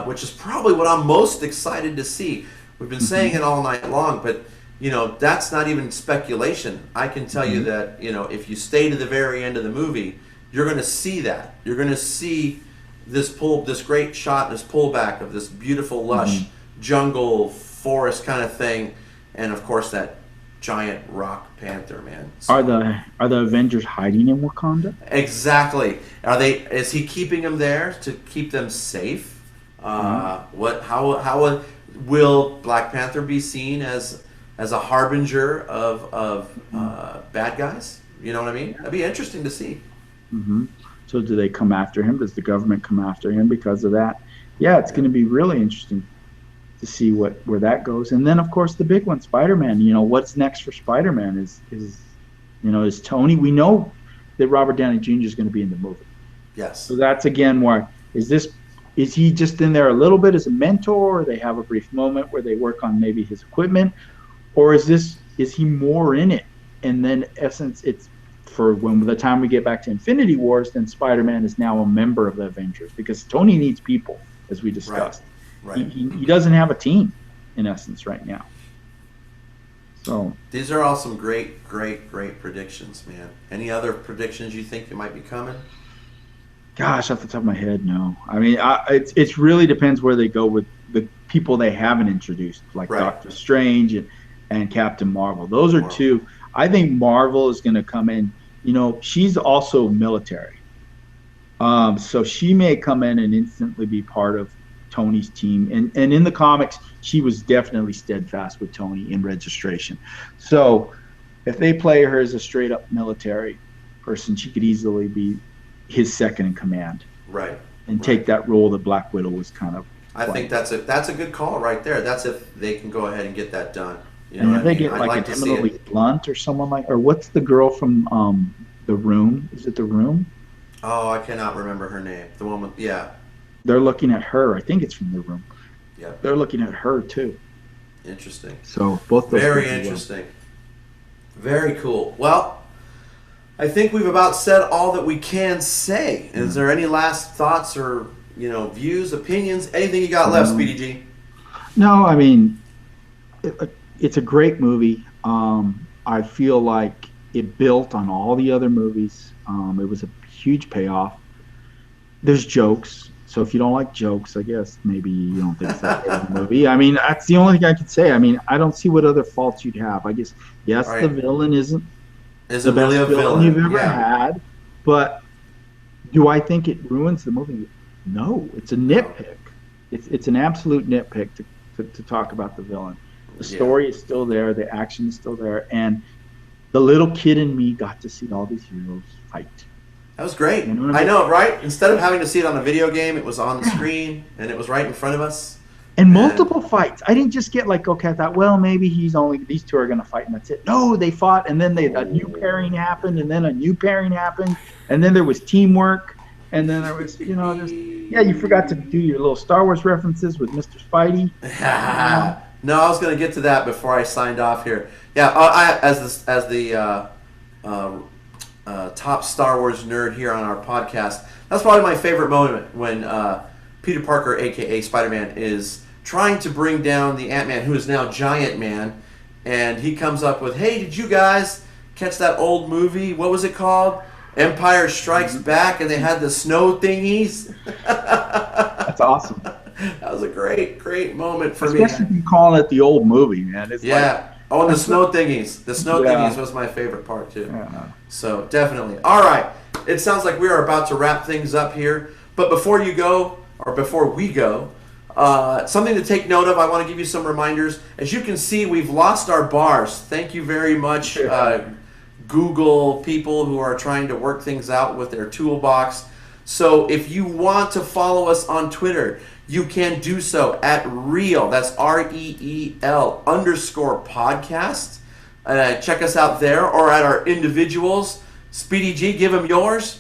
which is probably what I'm most excited to see. We've been saying it all night long, but, you know, that's not even speculation. I can tell you that, you know, if you stay to the very end of the movie, you're going to see that. You're going to see this great shot, this pullback of this beautiful, lush jungle, forest kind of thing, and, of course, that giant rock panther, man. So, Are the Avengers hiding in Wakanda? exactly. Is he keeping them there to keep them safe? How will Black Panther be seen as a harbinger of bad guys? You know what I mean? That'd be interesting to see. Mm-hmm. So do they come after him? Does the government come after him because of that? Yeah, it's going to be really interesting to see where that goes. And then, of course, the big one, Spider-Man. You know, what's next for Spider-Man is Tony. We know that Robert Downey Jr. is going to be in the movie. Yes. So that's, again, where is he just in there a little bit as a mentor, or they have a brief moment where they work on maybe his equipment, or is he more in it? And then, in essence, it's for when the time we get back to Infinity Wars, then Spider-Man is now a member of the Avengers, because Tony needs people, as we discussed. Right. He doesn't have a team, in essence, right now. So these are all some great predictions, man. Any other predictions you think that might be coming? gosh, off the top of my head, no. I mean, it really depends where they go with the people they haven't introduced, like Doctor Strange and Captain Marvel. Those are two. I think Marvel is going to come in. You know, she's also military. So she may come in and instantly be part of Tony's team. And in the comics, she was definitely steadfast with Tony in Registration. So if they play her as a straight up military person, she could easily be his second in command. Right. And take that role that Black Widow was kind of I think that's a good call right there. That's if they can go ahead and get that done. You know and what if they I mean? get I'd like to an see Emily it. Blunt or someone like, or what's the girl from The Room? Is it The Room? Oh, I cannot remember her name. The one with, yeah. They're looking at her. I think it's from The Room. Yeah. They're looking at her too. Interesting. So both those Very people will. interesting. Very cool. Well, I think we've about said all that we can say. Is there any last thoughts or views, opinions, anything you got left, Speedy G? No, I mean, it's a great movie. I feel like it built on all the other movies. It was a huge payoff. There's jokes, so if you don't like jokes, I guess maybe you don't think it's that great of a movie. I mean, that's the only thing I can say. I mean, I don't see what other faults you'd have. I guess, yes, Right. the villain isn't Is the it really best a villain villain? you've ever Yeah. had, but do I think it ruins the movie? No, it's a nitpick. It's an absolute nitpick to talk about the villain. The story is still there, the action is still there, and the little kid in me got to see all these heroes fight. That was great. You know what I I mean? know, right? Instead of having to see it on a video game, it was on the screen and it was right in front of us. And multiple fights. I didn't just get like, okay, I thought, well, maybe these two are going to fight and that's it. No, they fought, and then a new pairing happened, and then a new pairing happened, and then there was teamwork, and then there was, you forgot to do your little Star Wars references with Mr. Spidey. No, I was going to get to that before I signed off here. Yeah, as the top Star Wars nerd here on our podcast, that's probably my favorite moment when Peter Parker, aka Spider-Man, is trying to bring down the Ant-Man, who is now Giant Man, and he comes up with, "Hey, did you guys catch that old movie? What was it called? Empire Strikes Back," and they had the snow thingies. That's awesome. That was a great moment for me. Especially if you call it the old movie, man. It's and the snow thingies. The snow thingies was my favorite part too. Yeah. So definitely. All right. It sounds like we are about to wrap things up here. But before we go, something to take note of. I want to give you some reminders. As you can see, we've lost our bars. Thank you very much, Google people who are trying to work things out with their toolbox. So if you want to follow us on Twitter, you can do so at Reel. That's REEL _podcast. Check us out there, or at our individuals. Speedy G, give them yours.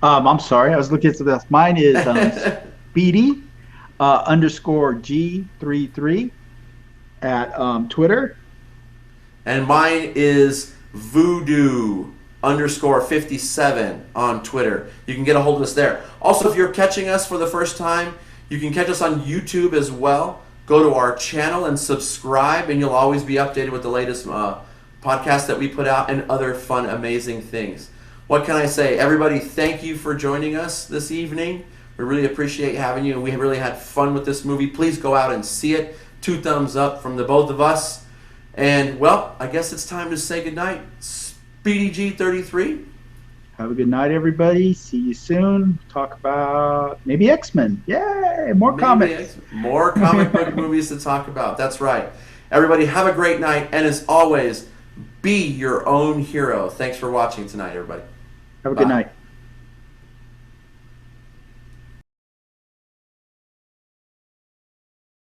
I'm sorry, I was looking at this. Mine is Speedy _G33 at Twitter. And mine is Voodoo _57 on Twitter. You can get a hold of us there. Also, if you're catching us for the first time, you can catch us on YouTube as well. Go to our channel and subscribe, and you'll always be updated with the latest podcasts that we put out and other fun, amazing things. What can I say? Everybody, thank you for joining us this evening. We really appreciate having you, and we really had fun with this movie. Please go out and see it. 2 thumbs up from the both of us. And, well, I guess it's time to say goodnight. Speedy G33. Have a good night, everybody. See you soon. Talk about maybe X-Men. Yay! More comics. More comic book movies to talk about. That's right. Everybody, have a great night. And as always, be your own hero. Thanks for watching tonight, everybody. Have a good night.